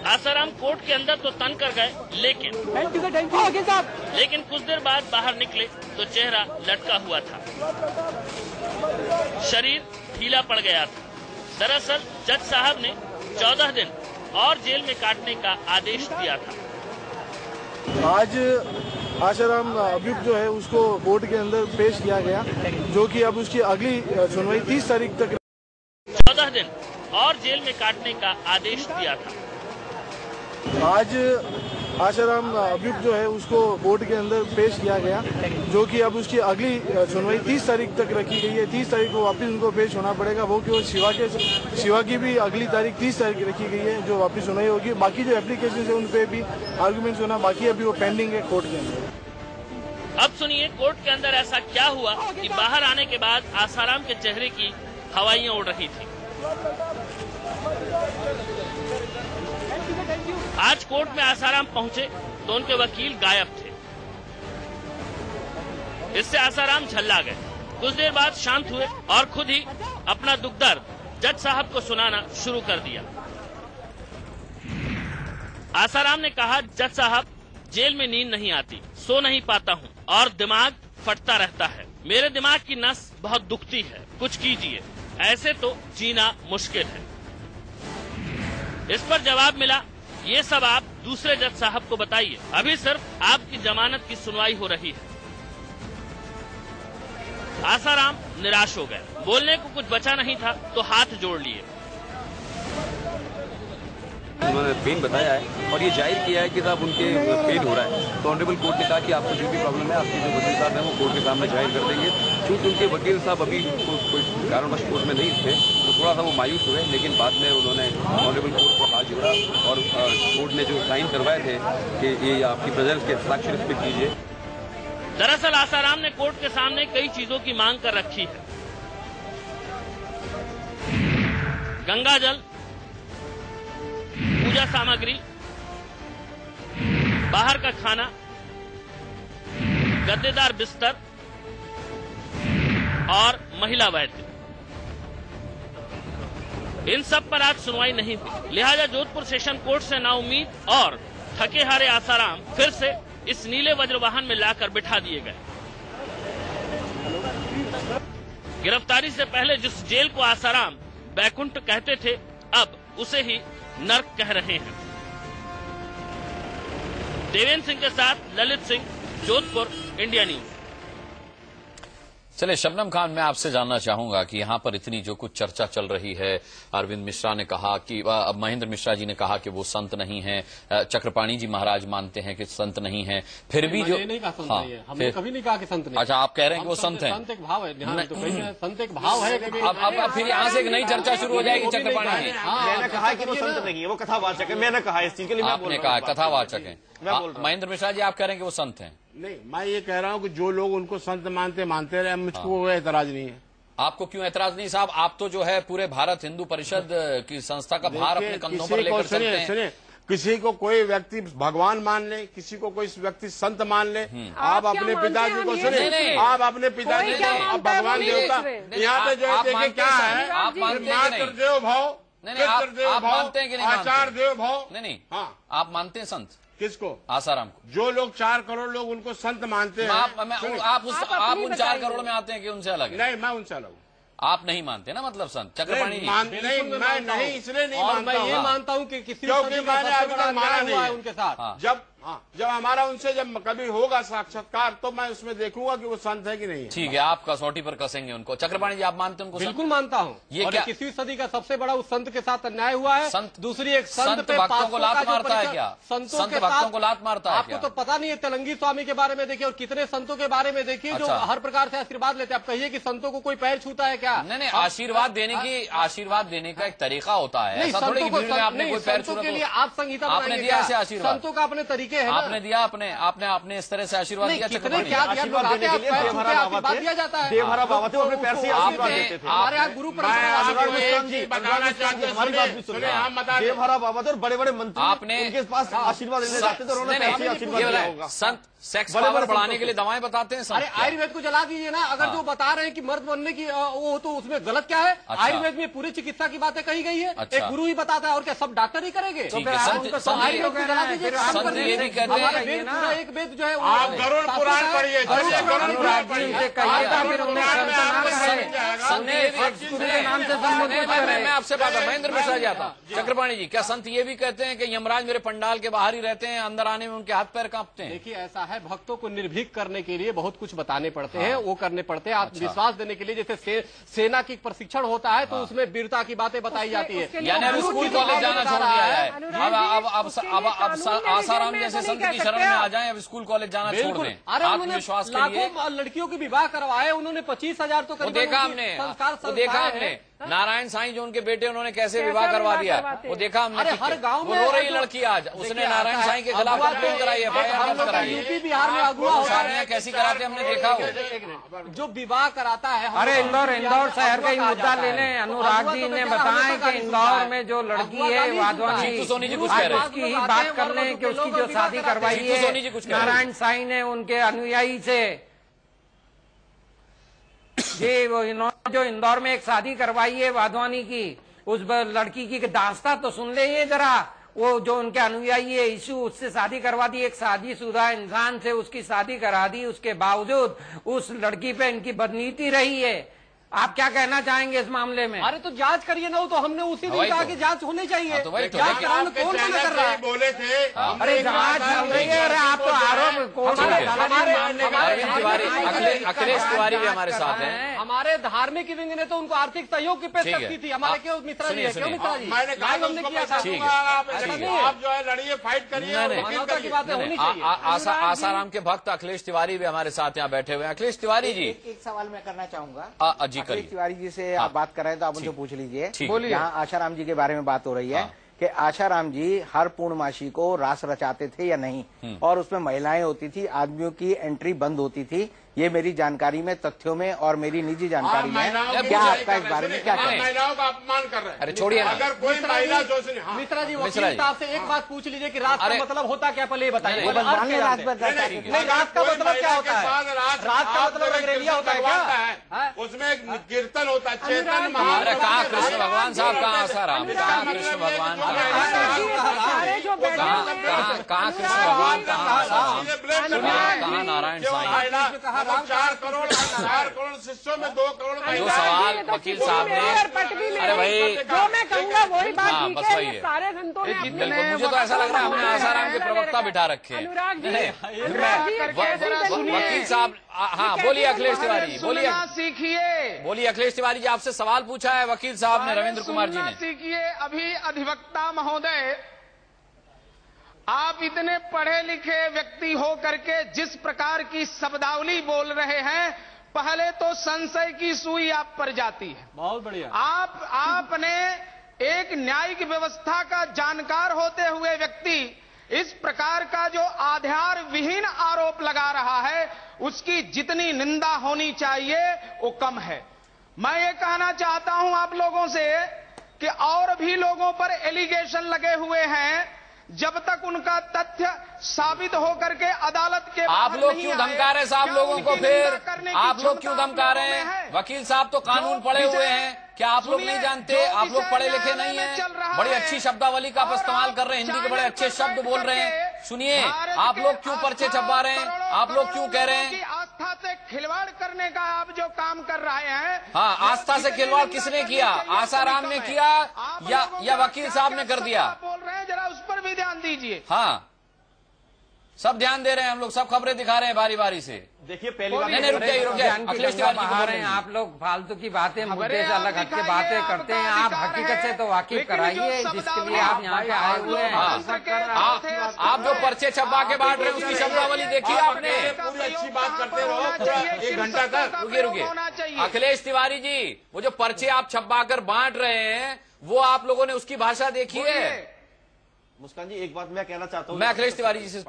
आसाराम कोर्ट के अंदर तो तन कर गए, लेकिन कुछ देर बाद बाहर निकले तो चेहरा लटका हुआ था, शरीर ढीला पड़ गया था। दरअसल जज साहब ने 14 दिन और जेल में काटने का आदेश दिया था। आज आसाराम अभियुक्त जो है उसको कोर्ट के अंदर पेश किया गया, जो कि अब उसकी अगली सुनवाई 30 तारीख तक 14 दिन और जेल में काटने का आदेश दिया था। आज आसाराम अभियुक्त जो है उसको कोर्ट के अंदर पेश किया गया, जो कि अब उसकी अगली सुनवाई 30 तारीख तक रखी गई है। 30 तारीख को वापस उनको पेश होना पड़ेगा, वो केवल शिवा की भी अगली तारीख 30 तारीख रखी गई है, जो वापस सुनवाई होगी। बाकी जो एप्लीकेशन है उन पे भी आर्गुमेंट्स होना बाकी अभी वो पेंडिंग है कोर्ट के अंदर। अब सुनिए कोर्ट के अंदर ऐसा क्या हुआ कि बाहर आने के बाद आसाराम के चेहरे की हवाइयां उड़ रही थी। आज कोर्ट में आसाराम पहुंचे तो उनके वकील गायब थे। इससे आसाराम झल्ला गए। कुछ देर बाद शांत हुए और खुद ही अपना दुख दर्द जज साहब को सुनाना शुरू कर दिया। आसाराम ने कहा, जज साहब, जेल में नींद नहीं आती, सो नहीं पाता हूँ और दिमाग फटता रहता है। मेरे दिमाग की नस बहुत दुखती है, कुछ कीजिए, ऐसे तो जीना मुश्किल है। इस पर जवाब मिला, ये सब आप दूसरे जज साहब को बताइए, अभी सिर्फ आपकी जमानत की सुनवाई हो रही है। आसाराम निराश हो गए, बोलने को कुछ बचा नहीं था तो हाथ जोड़ लिए। उन्होंने पेन बताया है और ये जाहिर किया है कि साहब उनके पेन हो रहा है, तो ऑनरेबल कोर्ट ने कहा कि आपको जो भी प्रॉब्लम है आपके जो वकील साहब हैं वो कोर्ट के सामने जाहिर कर देंगे। क्योंकि उनके वकील साहब अभी कोई कारणवश कोर्ट में नहीं थे तो थोड़ा सा वो मायूस हुए, लेकिन बाद में उन्होंने ऑनरेबल कोर्ट को हाथ जोड़ा और कोर्ट ने जो साइन करवाए थे कि ये आपकी प्रेजेंस के हस्ताक्षर इस पर कीजिए। दरअसल आसाराम ने कोर्ट के सामने कई चीजों की मांग कर रखी है। गंगा जल, पूजा सामग्री, बाहर का खाना, गद्देदार बिस्तर और महिला वैद्य। इन सब पर आज सुनवाई नहीं हुई, लिहाजा जोधपुर सेशन कोर्ट से नाउम्मीद और थके हारे आसाराम फिर से इस नीले वज्रवाहन में लाकर बिठा दिए गए। गिरफ्तारी से पहले जिस जेल को आसाराम बैकुंठ कहते थे, अब उसे ही नर्क कह रहे हैं। देवेंद्र सिंह के साथ ललित सिंह, जोधपुर, इंडिया न्यूज। चलिए शबनम खान, मैं आपसे जानना चाहूंगा कि यहाँ पर इतनी जो कुछ चर्चा चल रही है, अरविंद मिश्रा ने कहा कि महेंद्र मिश्रा जी ने कहा कि वो संत नहीं है, चक्रपाणी जी महाराज मानते हैं कि संत नहीं है, फिर भी जो नहीं कहा संत नहीं है, हमने कभी नहीं कहा कि संत नहीं। अच्छा, आप कह रहे हैं कि वो संत है? संत एक भाव है, संत एक भाव है। अब फिर यहाँ से एक नई चर्चा शुरू हो जाएगी चक्रपाणी है। मैंने कहा कि वो संत नहीं है, वो कथावाचक है। मैंने कहा इस चीज के लिए, आपने कहा कथावाचक है। महेंद्र मिश्रा जी, आप कह रहे हैं कि वो संत हैं? नहीं, मैं ये कह रहा हूँ कि जो लोग उनको संत मानते रहे, मुझको कोई एतराज नहीं है। आपको क्यों एतराज नहीं साहब? आप तो जो है पूरे भारत हिंदू परिषद की संस्था का भार अपने कंधों पर लेकर चलते हैं। सुनिए, किसी को कोई व्यक्ति भगवान मान ले, किसी को कोई व्यक्ति संत मान ले, आप अपने पिताजी को सुनिए, आप अपने पिताजी को भगवान देवता, यहाँ पे जो है देखिए क्या है, मातृदेव भाव, आप मानते हैं कि नहीं? आचार्य देव भाव। नहीं, हाँ, आप मानते हैं संत किसको? आसाराम को। जो लोग 4 करोड़ लोग उनको संत मानते हैं। आप उन 4 करोड़ में आते हैं कि उनसे अलग है? नहीं, मैं उनसे अलग हूँ। आप नहीं मानते ना, मतलब संत चक्रपाणी नहीं, मैं नहीं, इसलिए नहीं मानता। मैं ये मानता हूँ कि किसी क्योंकि मैंने अभी तक माना नहीं है उनके साथ। जब हमारा उनसे जब कभी होगा साक्षात्कार तो मैं उसमें देखूंगा कि वो संत है कि नहीं है। ठीक है, आप कसौटी पर कसेंगे उनको। चक्रपाणी जी, आप मानते हैं उनको? बिल्कुल मानता हूँ। ये क्या 21वीं सदी का सबसे बड़ा उस संत के साथ अन्याय हुआ है? दूसरी एक संत पे भक्तों को लात मारता है क्या? संत भक्तों को लात मारता है? आपको तो पता नहीं है। तेलंगी स्वामी के बारे में देखिए और कितने संतों के बारे में देखिए जो हर प्रकार से आशीर्वाद लेते हैं। आप कहिए कि संतों को कोई पैर छूता है क्या? नहीं, आशीर्वाद देने का एक तरीका होता है। ऐसा थोड़ी कि भीड़ में आपने कोई पैर छूना, के लिए आप संहिता आपने दिया ऐसे आशीर्वाद? संतों का अपने तरीके हैं। आपने दिया, आपने इस तरह से आशीर्वाद दिया? कितने क्या आशीर्वाद दिया जाता है? देवहरा बाबा थे, अपने पैर से आशीर्वाद देते थे। हमारे यहाँ गुरु बताना चाहते हैं, हमारी बात भी सुनिए। हम बता, देवहरा बाबा थे और बड़े बड़े मंत्री आपने उनके पास आशीर्वाद लेने जाते थे, उन्होंने पैर से आशीर्वाद होगा। संत सेक्स पावर बढ़ाने के लिए दवाएं बताते हैं। अरे आयुर्वेद को जला दीजिए ना। अगर जो बता रहे हैं कि मर्द बनने की वो तो उसमें गलत क्या है? आयुर्वेद में पूरी चिकित्सा की बातें कही गई है। एक गुरु ही बताता है और क्या सब डॉक्टर ही करेंगे? संत ये भी कहते हैं एक वेद जो है आप गरुड़ पुराण पढ़िए, गरुड़ पुराण मैं आपसे बात महेंद्र मिश्रा जी आता चक्रपाणी जी, क्या संत ये भी कहते हैं कि यमराज मेरे पंडाल के बाहर ही रहते हैं, अंदर आने में उनके हाथ पैर कांपते हैं? देखिए ऐसा है, भक्तों को निर्भीक करने के लिए बहुत कुछ बताने पड़ते हैं, वो करने पड़ते हैं। आत्मविश्वास देने के लिए जैसे सेना की प्रशिक्षण होता है तो उसमें वीरता की बातें बताई जाती है। यानी अब स्कूल कॉलेज जाना छोड़ दिया है, अब आसाराम जैसे संत की शरण में आ जाएं, अब स्कूल कॉलेज जाना छोड़ दें। आत्मविश्वास के लिए लाखों लड़कियों के विवाह करवाए उन्होंने, 25,000 तो देखा हमने, वो देखा हमने नारायण साईं जो उनके बेटे उन्होंने कैसे विवाह करवा दिया, वो देखा हमने। हर गांव में रो रही लड़की आज, उसने नारायण साईं के खिलाफ कंप्लेन कराई है, यूपी बिहार में अगुआ शादियां कैसी कराते हमने देखा हो, जो विवाह कराता है। अरे इंदौर शहर का ही मुद्दा ले लें, अनुराग जी ने बताया कि इंदौर में जो लड़की है वाधवानी, सोनी जी कुछ कह रहे हैं, उसकी ही बात कर लें कि उसकी जो शादी करवाई है नारायण साईं ने उनके अनुयायी से, ये वो जो इंदौर में एक शादी करवाई है वाधवानी की, उस लड़की की दास्तां तो सुन ले ये जरा। वो जो उनके अनुयायी है इशू, उससे शादी करवा दी, एक शादीशुदा इंसान से उसकी शादी करा दी, उसके बावजूद उस लड़की पे इनकी बदनीति रही है। आप क्या कहना चाहेंगे इस मामले में? अरे तो जांच करिए ना, तो हमने उसी दिन कहा कि जांच होनी चाहिए। जांच कराने कौन मना कर रहा है? बोले थे अरे जांच चल रही है, अरे आप तो आरोप अखिलेश तिवारी भी हमारे साथ हैं। हमारे धार्मिक विंग ने तो उनको आर्थिक सहयोग की पेशकश की थी, हमारे क्यों मित्रा जी है, क्यों मित्रा जी? मैंने कहा हमने किया था, आप जो है लड़िए, फाइट करिए, मानवता की बातें होनी चाहिए। आसाराम के भक्त अखिलेश तिवारी भी हमारे साथ यहाँ बैठे हुए हैं। अखिलेश तिवारी जी, एक सवाल मैं करना चाहूंगा। अखिलेश तिवारी जी से आप बात कर रहे हैं तो आप उनसे पूछ लीजिए। यहाँ आशाराम जी के बारे में बात हो रही है कि आशाराम जी हर पूर्णमासी को रास रचाते थे या नहीं, और उसमें महिलाएं होती थी, आदमियों की एंट्री बंद होती थी। ये मेरी जानकारी में, तथ्यों में और मेरी निजी जानकारी में, क्या आपका इस बारे में क्या कहना है? महिलाओं का अपमान कर रहे हैं। अरे छोड़िए ना, अगर कोई महिला मिश्रा जी वकील साहब से एक बात पूछ लीजिए कि रात का मतलब होता क्या, पहले ये बताइए। रात का मतलब क्या होता है? रात का मतलब रंगरेलिया होता है क्या? उसमें कीर्तन होता है, चेतन। अरे कहाँ कृष्ण भगवान साहब, कहाँ आसाराम, कहाँ कृष्ण भगवान, कहाँ कृष्ण भगवान, कहाँ नारायण साईं। 4 करोड़ शिष्यों में 2 करोड़ जो सवाल वकील साहब ने, अरे भाई जो मैं कहूँगा वही बात हाँ, बस वही है। सारे संतों ने बिल्कुल, मुझे तो ऐसा लग रहा है हमने आसाराम के प्रवक्ता बिठा रखे हैं। वकील साहब, हाँ बोलिए अखिलेश तिवारी, बोलिए अखिलेश तिवारी जी, आपसे सवाल पूछा है वकील साहब ने, रविंद्र कुमार जी ने। सीखिए अभी अधिवक्ता महोदय, आप इतने पढ़े लिखे व्यक्ति हो करके जिस प्रकार की शब्दावली बोल रहे हैं, पहले तो संशय की सुई आप पर जाती है। बहुत बढ़िया। आपने एक न्यायिक व्यवस्था का जानकार होते हुए व्यक्ति इस प्रकार का जो आधार विहीन आरोप लगा रहा है, उसकी जितनी निंदा होनी चाहिए वो कम है। मैं ये कहना चाहता हूं आप लोगों से कि और भी लोगों पर एलिगेशन लगे हुए हैं, जब तक उनका तथ्य साबित होकर के अदालत के आप लोग क्यों धमका रहे साहब लोगों को? फिर आप लोग क्यों धमका रहे हैं? वकील साहब तो कानून पढ़े हुए हैं, क्या आप लोग नहीं जानते? आप लोग पढ़े लिखे नहीं हैं? बड़ी अच्छी शब्दावली का आप इस्तेमाल कर रहे हैं, हिंदी के बड़े अच्छे शब्द बोल रहे हैं। सुनिए, आप लोग क्यों पर्चे छपवा रहे हैं? आप लोग क्यों कह रहे हैं? आस्था से खिलवाड़ करने का आप जो काम कर रहे हैं। हाँ, आस्था से खिलवाड़ किसने किया? आसाराम ने किया या वकील साहब ने कर दिया? बोल रहे हैं, जरा उस पर भी ध्यान दीजिए। हाँ, सब ध्यान दे रहे हैं, हम लोग सब खबरें दिखा रहे हैं बारी बारी से। देखिए पहली बात, नहीं रुक जाइए, अखिलेश तिवारी बाहर हैं आप लोग, फालतू की बातें, मुद्दे से अलग हटके बातें करते हैं। आप हकीकत से तो वाकिफ कराइए जिसके लिए आप यहाँ पे आए हुए हैं। आप जो पर्चे छपा के बांट रहे हैं उसकी शब्दावली देखी आपने? पूरी अच्छी बात करते रहो 1 घंटा तक। रुकिए अखिलेश तिवारी जी, वो जो पर्चे आप छपा कर बांट रहे हैं वो आप लोगों ने उसकी भाषा देखी है? मुस्कान जी एक बात मैं कहना चाहता हूँ, मैं अखिलेश तिवारी जी से,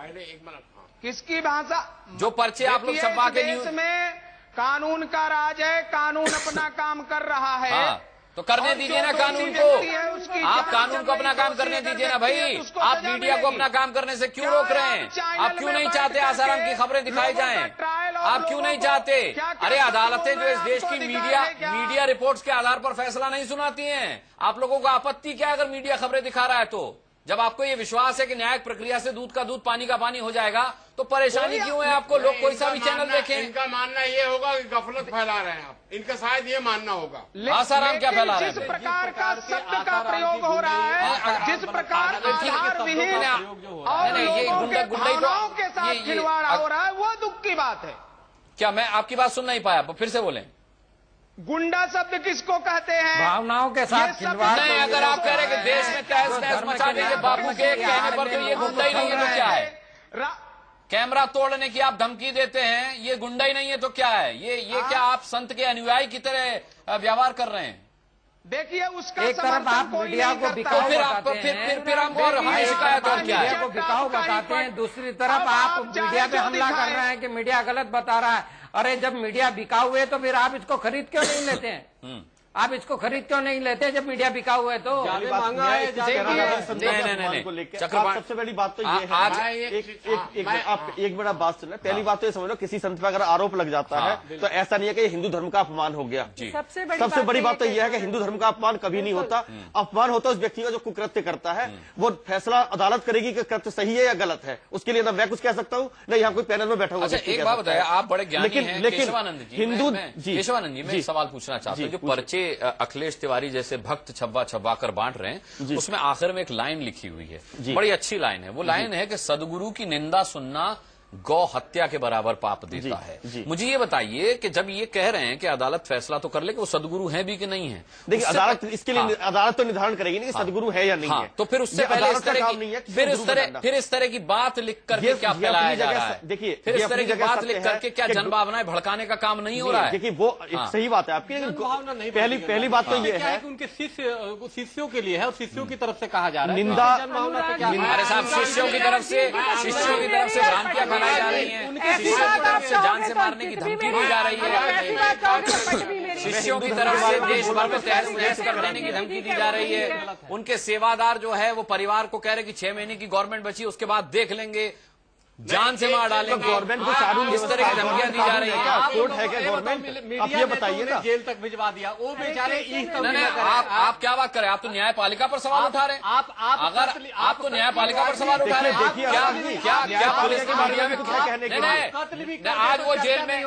किसकी भाषा? जो पर्चे आप लोग छपा के देश में कानून का राज है, कानून अपना काम कर रहा है। हाँ, तो करने दीजिए ना कानून को। आप कानून को अपना काम करने दीजिए ना भाई। आप मीडिया को अपना काम करने से क्यों रोक रहे हैं? आप क्यों नहीं चाहते आसाराम की खबरें दिखाई जाएं? आप क्यों नहीं चाहते? अरे अदालतें जो इस देश की मीडिया रिपोर्ट्स के आधार पर फैसला नहीं सुनाती हैं। आप लोगों को आपत्ति क्या अगर मीडिया खबरें दिखा रहा है तो? जब आपको ये विश्वास है कि न्यायिक प्रक्रिया से दूध का दूध पानी का पानी हो जाएगा तो परेशानी क्यों है आपको? लोग कोई सा भी चैनल देखें। इनका मानना ये होगा कि गफलत फैला रहे हैं आप, इनका शायद ये मानना होगा। आसाराम क्या फैला रहे हैं? जिस प्रकार का शब्द का प्रयोग हो रहा है, जिस प्रकार आधार विहीन और लोगों के भावनाओं के साथ खिलवाड़ हो रहा है, वो दुख की बात है। क्या मैं आपकी बात सुन नहीं पाया? फिर से बोलें। गुंडा शब्द किसको कहते हैं? भावनाओं के साथ खिलवाड़। नहीं, अगर आप कह रहे हैं कि देश में तहस नहस मचा देंगे बापू के कहने पर, तो ये गुंडा ही नहीं है तो क्या है? कैमरा तोड़ने की आप धमकी देते हैं, ये गुंडा ही नहीं है तो क्या है? ये क्या आप संत के अनुयायी की तरह व्यवहार कर रहे हैं? देखिए, उसका एक तरफ आप मीडिया को बिकाऊ बताते हैं, फिर हम और हमारी शिकायत और क्या मीडिया को बिकाऊ बताते हैं, दूसरी तरफ आप मीडिया पे हमला कर रहे हैं कि मीडिया गलत बता रहा है। अरे जब मीडिया बिकाऊ है तो फिर आप इसको खरीद क्यों नहीं लेते हैं? आप इसको खरीद क्यों नहीं लेते जब मीडिया बिका हुआ है? तो महंगा है। सबसे बड़ी बात तो ये है, आप एक बड़ा बात सुन, पहली बात तो ये समझ लो, किसी संत पर अगर आरोप लग जाता है तो ऐसा नहीं है कि हिंदू धर्म का अपमान हो गया। सबसे बड़ी बात तो यह है कि हिंदू धर्म का अपमान कभी नहीं होता। अपमान होता है उस व्यक्ति का जो कुकृत्य करता है। वो फैसला अदालत करेगी कि कृत्य सही है या गलत है, उसके लिए ना मैं कुछ कह सकता हूँ ना यहाँ कोई पैनल में बैठा हुआ। एक बात बताया, आप बड़े ज्ञानी हैं केशवानंद जी। हिंदू केशवानंद जी, मैं एक सवाल पूछना चाहता हूँ। जो पर्चे अखिलेश तिवारी जैसे भक्त छब्बा छब्बा कर बांट रहे हैं, उसमें आखिर में एक लाइन लिखी हुई है, बड़ी अच्छी लाइन है। वो लाइन है कि सदगुरु की निंदा सुनना गौ हत्या के बराबर पाप देता है। मुझे ये बताइए कि जब ये कह रहे हैं कि अदालत फैसला तो कर ले कि वो सदगुरु है भी कि नहीं है। देखिए, अदालत इसके लिए अदालत तो निर्धारण करेगी नहीं कि सदगुरु है या नहीं है। तो फिर उससे पहले फिर इस तरह की बात लिख करके क्या फैलाया जा रहा है? देखिए, फिर इस तरह की बात लिख करके क्या जनभावनाएं भड़काने का काम नहीं हो रहा है? देखिए, वो सही बात है आपकी। पहली बात तो ये है उनके शिष्यों के लिए है और शिष्यों की तरफ से कहा जा रहा है निंदा। हमारे साहब शिष्यों की तरफ से भ्रांतियां फैलाई जा रही हैं, शिष्यों की तरफ से जान से मारने की धमकी दी जा रही है, शिष्यों की तरफ से देश भर में तहस नहस कर देने की धमकी दी जा रही है। उनके सेवादार जो है वो परिवार को कह रहे कि 6 महीने की गवर्नमेंट बची, उसके बाद देख लेंगे, जान से मार डालेंगे। गवर्नमेंट को कानून इस तरह की धमकियां दी जा रही है। कोर्ट है क्या गवर्नमेंट? आप ये बताइए ना। जेल तक भिजवा दिया, वो बेचारे आप क्या बात करें? आप तो न्यायपालिका पर सवाल उठा रहे हैं। अगर आप तो न्यायपालिका पर सवाल उठा रहे हैं, क्या पुलिस की मीडिया में कुछ आज वो जेल में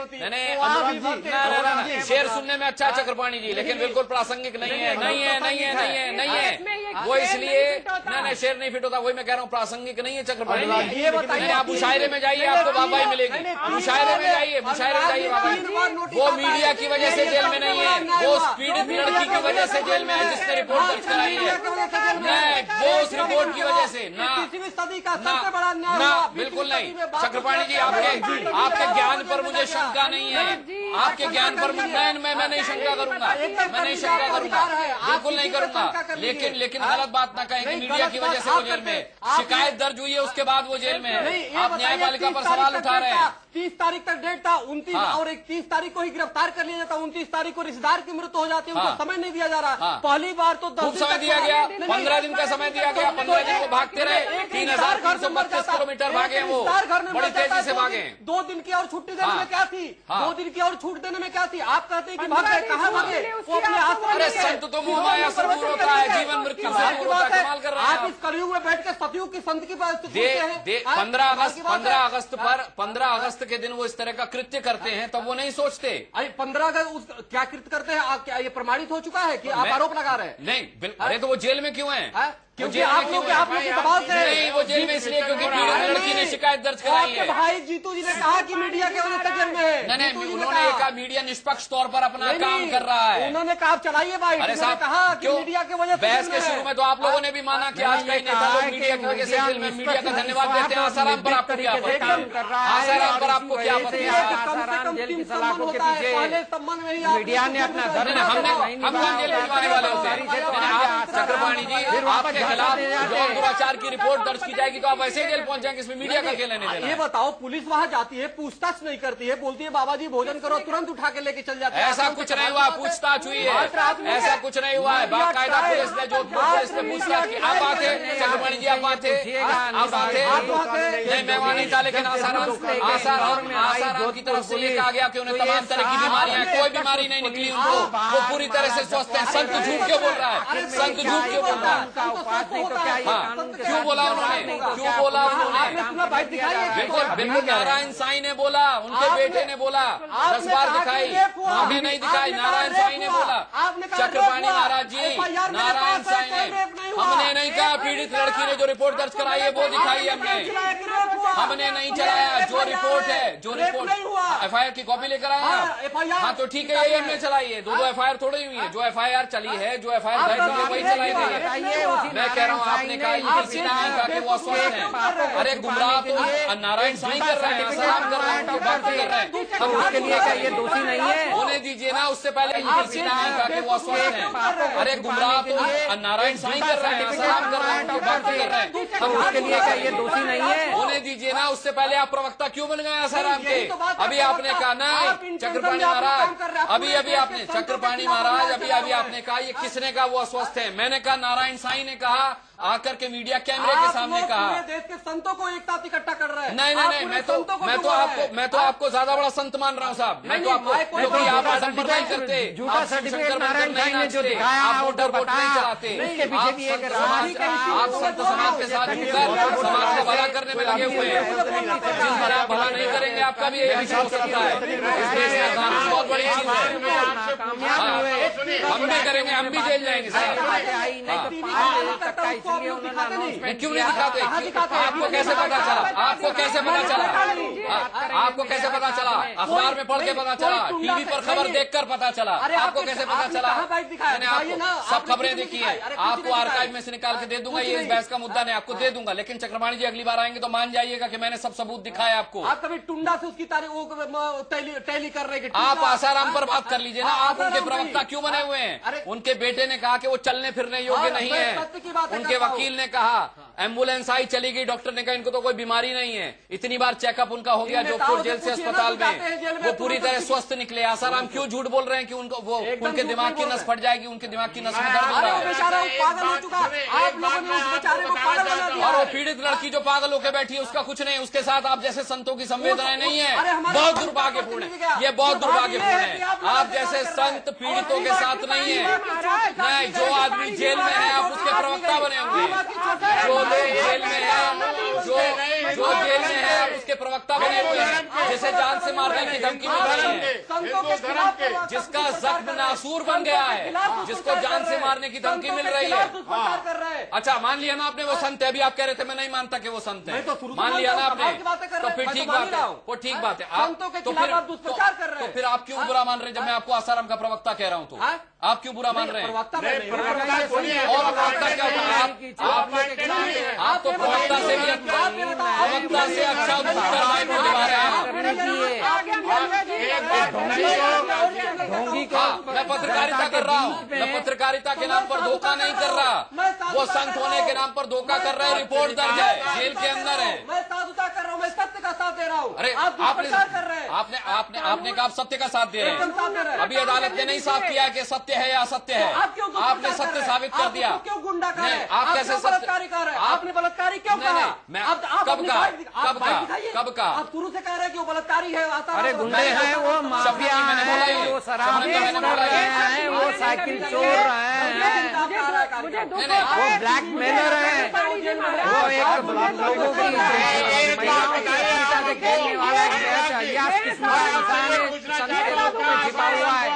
शेर सुनने में अच्छा है चक्रपाणी जी, लेकिन बिल्कुल प्रासंगिक नहीं है। वो इसलिए नहीं, शेर नहीं फिट होता, वही मैं कह रहा हूँ, प्रासंगिक नहीं है चक्रपाणी जी। ये बताइए, आप मुशायरे में जाइए, आपको वाहवाही मिलेगी। मुशायरे में जाइए वाहवाही। वो मीडिया की वजह से जेल में नहीं है, वो पीड़ित लड़की की वजह से जेल में है जिसने रिपोर्ट दर्ज कराई है। वो उस रिपोर्ट की वजह से ना बिल्कुल नहीं। चक्रपाणी जी, आपके ज्ञान पर मुझे शंका नहीं है। आपके ज्ञान पर मैं नहीं शंका करूंगा, बिल्कुल नहीं करूंगा। लेकिन गलत बात ना कहें कि मीडिया की वजह से वो जेल में, शिकायत दर्ज हुई है उसके बाद वो जेल में है। आप न्यायपालिका पर सवाल उठा रहे हैं। 30 तारीख तक डेट था, 29 और 31 तारीख को ही गिरफ्तार कर लिया जाता, 29 तारीख को रिश्तेदार की मृत्यु हो जाती है, उनको समय नहीं दिया जा रहा। पहली बार तो 10 समय दिया गया, 15 दिन का समय दिया गया, 15 दिन को भागते रहे, 3,332 किलोमीटर भागे, वो बड़ी तेजी से भागे। 2 दिन की और छुट्टी देने में क्या थी? 2 दिन की और छूट देने में क्या थी? आप कहते हैं कि भागे, कहाँ भागे? वो अपने अरे संत तो मोह माया से दूर होता है, जीवन मृत्यु से दूर होता है। कमाल कर रहे हैं आप। इस कलयुग में बैठ के सतयुग की संत की बात 15 अगस्त के दिन वो इस तरह का कृत्य करते हैं, तब वो नहीं सोचते। 15 अगस्त क्या कृत्य करते हैं? क्या ये प्रमाणित हो चुका है कि आप आरोप लगा रहे हैं? नहीं, अरे तो वो जेल में क्यों है? क्योंकि आप लोग दबाव से नहीं, वो जेल में इसलिए क्योंकि पीड़ित लड़की ने शिकायत दर्ज कराई है। भाई जीतू जी ने कहा कि मीडिया के वजह से जेल में है। नहीं, उन्होंने कहा मीडिया निष्पक्ष तौर पर अपना काम कर रहा है। उन्होंने कहा चलाइए भाई। अरे साहब, कहा कि मीडिया की वजह से बहस के शुरू में तो आप लोगों ने भी माना कि आज कई नेता लोग मीडिया की वजह से जेल में। मीडिया का धन्यवाद देते हैं। आसाराम पर आपको क्या पता? आसाराम पर आपको क्या पता? आसाराम जेल की सलाखों के पीछे मीडिया ने अपना धर्म, हम कौन जेल भिजवाने वाले होते हैं? चक्रपाणी जी, आपके खिलाफ दुराचार की रिपोर्ट दर्ज की जाएगी तो आप वैसे ही जेल पहुंच जाएंगे। इसमें मीडिया का क्या लेने देना? ये बताओ, पुलिस वहाँ जाती है, पूछताछ नहीं करती है, बोलती है बाबा जी भोजन करो, तुरंत उठा के लेके चल जाते हैं। ऐसा कुछ नहीं हुआ, पूछताछ हुई है, ऐसा कुछ नहीं हुआ है। बाकायदा पुलिस ने, जोधपुर पुलिस ने पूछताछ की। आप आते चक्रपाणी जी, आप आते, आप आते नहीं, मैं वहां नहीं था, लेकिन आसाराम की तरफ से ये कहा गया कि उन्हें तमाम तरह की बीमारियां हैं, कोई बीमारी नहीं निकली उनको, वो पूरी तरह से स्वस्थ है। संत झूठ क्यों बोल रहा है? संत झूठ क्यों बोल रहा है? क्यों बोला उन्होंने? क्यों बोला उन्होंने? बिल्कुल बिल्कुल, नारायण साईं ने बोला, उनके बेटे ने बोला, 10 बार दिखाई, आगे नहीं दिखाई, नारायण साईं ने बोला। चक्रपाणी महाराज जी, नारायण साईं ने, हमने नहीं कहा। पीड़ित लड़की ने जो रिपोर्ट दर्ज कराई है वो दिखाई हमने नहीं चलाया। जो रिपोर्ट है, जो रिपोर्ट FIR की कॉपी लेकर आया। हाँ तो ठीक है, ये हमने चलाई है। 2 FIR थोड़ी हुई है। जो FIR चली है, जो FIR दर्ज हुई है वही चलाई गई है। मैं कह रहा हूँ, आपने कहा कि वो अस्वस्थ है। अरे गुमराह तो नारायण साईं कर रहे हैं, आसाराम कर रहे हैं, बात कर रहे हैं। हम उसके लिए क्या ये दोषी नहीं है? होने दीजिए ना, उससे पहले कहा कि वो अस्वस्थ है। अरे गुमराह तो नारायण साईं कर रहे हैं, आसाराम कर रहे हैं, बात कर रहे हैं। हम उसके लिए क्या ये दोषी नहीं है? होने दीजिए ना, उससे पहले आप प्रवक्ता क्यों बन गए आसाराम के? अभी आपने कहा नहीं, चक्रपाणी महाराज, अभी आपने, चक्रपाणी महाराज, अभी आपने कहा ये किसने कहा वो अस्वस्थ है? मैंने कहा नारायण साईं ने कहा, आकर के मीडिया कैमरे के सामने कहा। देश के संतों को एक साथ इकट्ठा कर रहा है। नहीं, मैं तो आपको ज्यादा बड़ा संत मान रहा हूँ साहब। मैं तो आपको, क्योंकि आप संपर्क नहीं करते, झूठा सर्टिफिकेट नारायण साईं ने जो दिखाया, आप वोटर वोट नहीं चलाते, उसके पीछे भी एक आप संत समाज के साथ जुड़कर समाज को भला करने में लगे हुए हैं। जिस पर आप भला नहीं करेंगे, आपका भी यही हो सकता है। इस देश में कानून बहुत बड़ी चीज है। हम भी करेंगे, हम भी जेल जाएंगे साहब। क्यों नहीं दिखाते? आपको कैसे पता चला? आपको कैसे पता चला? आपको कैसे पता चला? अखबार में पढ़ के पता चला, टीवी पर खबर देखकर पता चला। आपको कैसे पता चला? मैंने आपको सब खबरें देखी है, आपको आर्काइव में से निकाल के दे दूंगा। ये इस बहस का मुद्दा नहीं, आपको दे दूंगा। लेकिन चक्रपाणी जी अगली बार आएंगे तो मान जाइएगा कि मैंने सब सबूत दिखाया आपको। आप कभी टुंडा से उसकी तारीख टैली कर रहे हैं? आप आसाराम पर बात कर लीजिए ना। आप उनके प्रवक्ता क्यों बने हुए हैं? उनके बेटे ने कहा कि वो चलने फिरने योग्य नहीं है। उनके वकील ने कहा, एम्बुलेंस आई चली गई, डॉक्टर ने कहा इनको तो कोई बीमारी नहीं है। इतनी बार चेकअप उनका हो गया जोधपुर जेल से अस्पताल में, वो पूरी तरह स्वस्थ निकले। आसाराम क्यों झूठ बोल रहे हैं कि उनको वो उनके दिमाग की नस फट जाएगी, उनके दिमाग की नस में दर्द हो रहा है। और वो पीड़ित लड़की जो पागल होकर बैठी है उसका कुछ नहीं, उसके साथ आप जैसे संतों की संवेदनाएं नहीं है। बहुत दुर्भाग्यपूर्ण है, ये बहुत दुर्भाग्यपूर्ण है। आप जैसे संत पीड़ितों के साथ नहीं है। नहीं, जो आदमी जेल में है आप उसके प्रवक्ता बने हुए हैं। जो लोग जेल में है, जो जेल में है आप उसके प्रवक्ता बने हुए हैं। जिसे जान से मारने की धमकी मिल रही है, जिसका जख्म नासूर बन गया है, जिसको जान से मारने की धमकी मिल रही है। अच्छा मान लिया ना आपने वो संत है। अभी आप कह रहे थे मैं नहीं मानता कि वो संत है, मान लिया ना आपने, तो फिर ठीक बात है, वो ठीक बात है। तो फिर आप क्यों बुरा मान रहे हैं जब मैं आपको आसाराम का प्रवक्ता कह रहा हूँ? तो आप क्यों बुरा मान रहे हैं? और प्रवक्ता क्या होता है? आपको प्रवक्ता से भी प्रवक्ता से अच्छा उत्तरदायित्व निभा रहे हैं। मैं पत्रकारिता कर रहा हूँ, मैं पत्रकारिता के नाम पर धोखा नहीं कर रहा। वो संत होने के नाम पर धोखा कर रहे हैं। रिपोर्ट दर्ज है, जेल के अंदर है। मैं साधुता कर रहा हूँ, मैं सत्य का साथ दे रहा हूँ। अरे आपने कहा आप सत्य का साथ दे रहे हैं। अभी अदालत ने नहीं साफ किया कि सत्य है या असत्य है। आपने सत्य साबित कर दिया। क्यों गुंडा कर रहे हैं? आप कैसे बलात्कारी कर रहे हैं? आपने बलात्कारी क्यों कहा? कब कहा? आप शुरू से कह रहे हैं कि वो बलात्कारी है। अरे गुंडे हैं, वो माफिया हैं, वो शराब बेच रहे हैं, वो साइकिल चोर रहे हैं, वो ब्लैकमेलर हैं, वो एक लोगों की खेलने वाला छिपा हुआ है,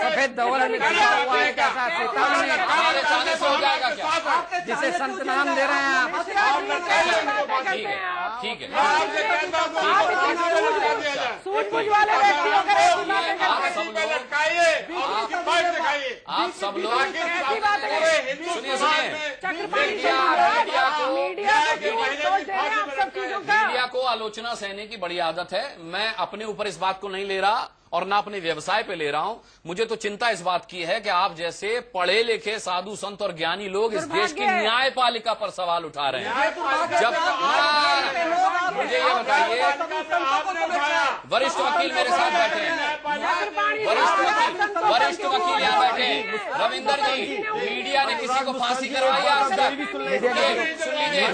सफेद धवल निकला हुआ है। कैसा थाने से हो जाएगा क्या? जिसे संत नाम दे रहे हैं आप? ठीक है, सूझबूझ वाले व्यक्तियों आप सब लोग मीडिया को आलोचना सहने की बड़ी आदत है। मैं अपने ऊपर इस बात को नहीं ले रहा और ना अपने व्यवसाय पे ले रहा हूं। मुझे तो चिंता इस बात की है कि आप जैसे पढ़े लिखे साधु संत और ज्ञानी लोग इस देश की न्यायपालिका पर सवाल उठा रहे हैं। वरिष्ठ वकील मेरे साथ बैठे हैं, वरिष्ठ वकील यहाँ बैठे हैं। रविंदर जी, मीडिया ने किसी को फांसी करवाई है आज तक? सुनिए,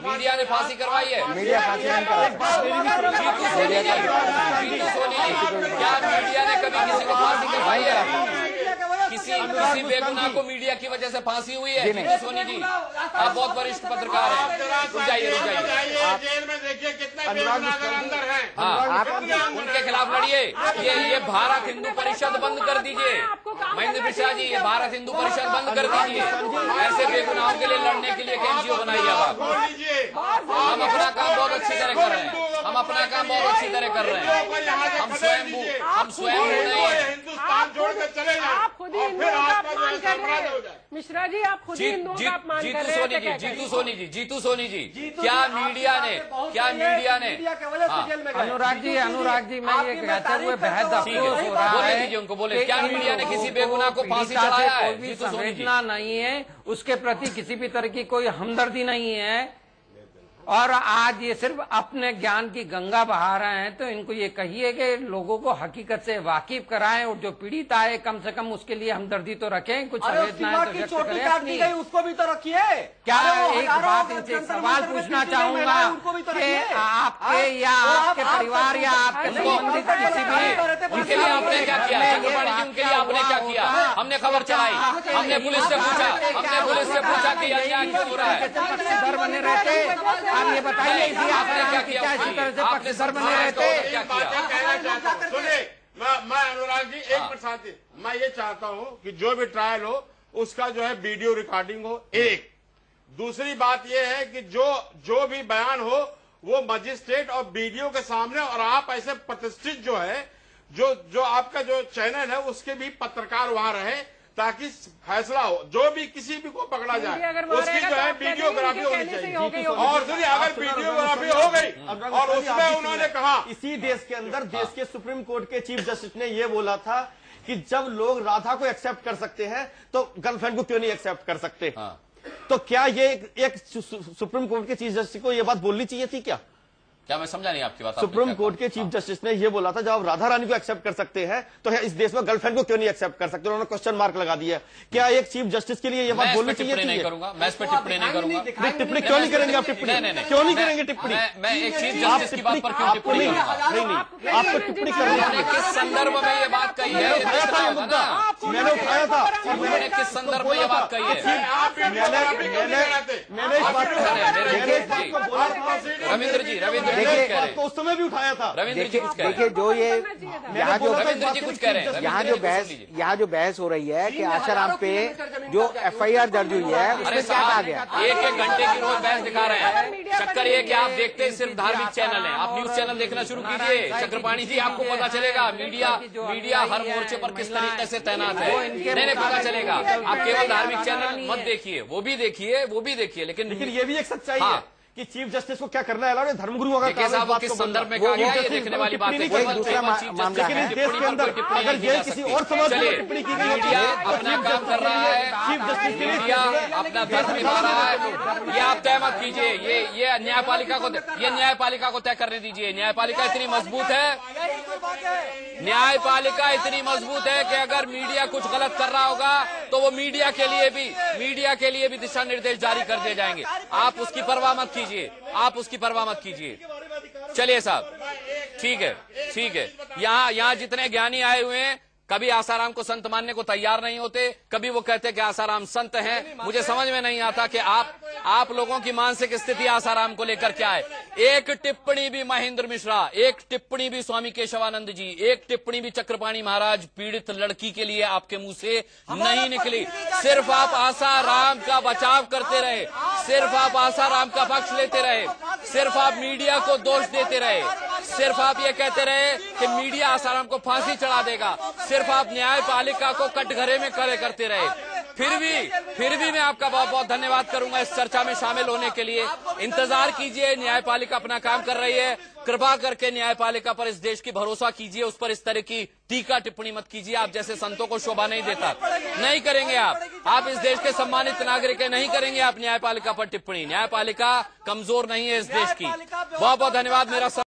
मीडिया ने फांसी करवाई है? मीडिया फांसी नहीं जीतू सोनी जी, क्या मीडिया ने कभी किसी को फांसी करवाई है? किसी बेगुनाह को मीडिया की वजह से फांसी हुई है? जीतू सोनी जी, आप बहुत वरिष्ठ पत्रकार हैं, रुक जाइए। जेल में देखिए कितने बेगुनाहगार अंदर हैं। हाँ, आप उनके खिलाफ लड़िए। ये भारत हिंदू परिषद बंद कर दीजिए। महेंद्र मिश्रा जी, ये भारत हिंदू परिषद बंद कर दीजिए। ऐसे बेगुनाहों के लिए लड़ने के लिए एनजीओ बनाइए आप। हम अपना काम बहुत अच्छी तरह कर रहे हैं, हम अपना काम बहुत अच्छी तरह कर रहे हैं। हम स्वयं नहीं है। हिंदुस्तान छोड़ कर चले जाए। आप खुद ही हिंदुओं का अपमान कर रहे हैं मिश्रा जी, आप खुद ही हिंदुओं का अपमान कर रहे हैं। जीतू सोनी जी, क्या मीडिया ने अनुराग जी, मैं ये कहते हुए बेहद अफसोस हो रहा है, उनको बोले क्या मीडिया ने किसी बेगुनाह को फांसी चढ़ाया है? कोई संवेदना नहीं है, उसके प्रति किसी भी तरह की कोई हमदर्दी नहीं है, और आज ये सिर्फ अपने ज्ञान की गंगा बहा रहे हैं। तो इनको ये कहिए कि लोगों को हकीकत से वाकिफ कराएं, और जो पीड़ित आए कम से कम उसके लिए हमदर्दी तो रखें, कुछ संवेदनाएं तो व्यक्त करें। उसको भी तो रखिए। क्या एक बात इनसे एक सवाल पूछना चाहूंगा कि आपके या आपके परिवार या आपके संबंधित किसी भी उनके लिए आपने क्या किया? उनके लिए आपने क्या किया? हमने खबर चलाई, हमने पुलिस से पूछा कि अन्याय क्यों हो रहा है? पक्षधर बने रहते, आप ये बताइए इसी आपने क्या किया? इसी तरह से पक्षधर बने रहते। सुनिए, मैं अनुराग जी एक मिनट साथी, मैं ये चाहता हूँ कि जो भी ट्रायल हो उसका जो है वीडियो रिकॉर्डिंग हो। एक दूसरी बात यह है कि जो भी बयान हो वो मजिस्ट्रेट और वीडियो के सामने, और आप ऐसे प्रतिष्ठित जो है जो आपका जो चैनल है उसके भी पत्रकार वहां रहे, ताकि फैसला हो। जो भी किसी भी को पकड़ा जाए उसकी जो है वीडियोग्राफी होनी चाहिए। और सुनिए, अगर वीडियोग्राफी हो गई और उसमें उन्होंने कहा, इसी देश के अंदर देश के सुप्रीम कोर्ट के चीफ जस्टिस ने यह बोला था कि जब लोग राधा को एक्सेप्ट कर सकते हैं तो गर्लफ्रेंड को क्यों नहीं एक्सेप्ट कर सकते? तो क्या ये एक सुप्रीम कोर्ट के चीफ जस्टिस को यह बात बोलनी चाहिए थी? क्या मैं समझा नहीं आपकी बात। सुप्रीम कोर्ट के चीफ जस्टिस ने यह बोला था जब आप राधा रानी को एक्सेप्ट कर सकते हैं तो इस देश में गर्लफ्रेंड को क्यों नहीं एक्सेप्ट कर सकते? उन्होंने क्वेश्चन मार्क लगा दिया। क्या एक चीफ जस्टिस के लिए यह बात बोलनी चाहिए थी? नहीं करूंगा मैं, इस पर टिप्पणी नहीं करूंगा। टिप्पणी क्यों नहीं करेंगे आप? टिप्पणी क्यों नहीं करेंगे? टिप्पणी मैं एक चीफ जस्टिस की बात पर क्यों टिप्पणी करूंगा? नहीं, आपको टिप्पणी करनी है। किस संदर्भ में ये बात कही है? मैंने उठाया था। मैंने किस संदर्भ में ये बात कही है? मैंने इस बात रविंद्र जी उस समय भी उठाया था। रविंद्र जी कुछ कह रहे हैं। देखिए, जो ये रविंद्र जी कुछ कह रहे हैं। यहाँ जो बहस हो रही है कि आसाराम पे जो FIR दर्ज हुई है उसमें क्या कहा गया? एक घंटे की रोज बहस दिखा रहे हैं। चक्कर ये कि आप देखते हैं सिर्फ धार्मिक चैनल है। आप न्यूज चैनल देखना शुरू कीजिए। चक्रपाणी जी, आपको पता चलेगा मीडिया हर मोर्चे पर किस तरीके से तैनात है। नहीं पता चलेगा। आप केवल धार्मिक चैनल मत देखिए, वो भी देखिए, लेकिन ये भी एक सच्चाई है कि चीफ जस्टिस को क्या करना है? धर्मगुरुओं का किस संदर्भ में कहा गया, ये देखने वाली बात है। लेकिन देश के अंदर अगर ये किसी और समाज में टिप्पणी की गई, मीडिया अपना काम कर रहा है, चीफ जस्टिस के मीडिया अपना धर्म निभा रहा है। ये आप तय मत कीजिए। ये न्यायपालिका को तय करने दीजिए। न्यायपालिका इतनी मजबूत है कि अगर मीडिया कुछ गलत कर रहा होगा तो वो मीडिया के लिए भी दिशा निर्देश जारी कर दिए जाएंगे। आप उसकी परवाह मत कीजिए। चलिए साहब, ठीक है। यहाँ जितने ज्ञानी आए हुए हैं कभी आसाराम को संत मानने को तैयार नहीं होते, कभी वो कहते कि आसाराम संत हैं। मुझे समझ में नहीं आता कि आप लोगों की मानसिक स्थिति आसाराम को लेकर क्या है। एक टिप्पणी भी महेंद्र मिश्रा, एक टिप्पणी भी स्वामी केशवानंद जी, एक टिप्पणी भी चक्रपाणी महाराज पीड़ित लड़की के लिए आपके मुंह से नहीं निकली। सिर्फ आप आसाराम का बचाव करते रहे, सिर्फ आप आसाराम का पक्ष लेते रहे, सिर्फ आप मीडिया को दोष देते रहे, सिर्फ आप ये कहते रहे कि मीडिया आसाराम को फांसी चढ़ा देगा, सिर्फ आप न्यायपालिका को कटघरे में खड़े करते रहे। फिर भी मैं आपका बहुत बहुत धन्यवाद करूंगा इस चर्चा में शामिल होने के लिए। इंतजार कीजिए, न्यायपालिका अपना काम कर रही है। कृपा करके न्यायपालिका पर इस देश की भरोसा कीजिए, उस पर इस तरह की टीका टिप्पणी मत कीजिए। आप जैसे संतों को शोभा नहीं देता। नहीं करेंगे आप इस देश के सम्मानित नागरिक है, नहीं करेंगे आप न्यायपालिका पर टिप्पणी। न्यायपालिका कमजोर नहीं है इस देश की। बहुत बहुत धन्यवाद। मेरा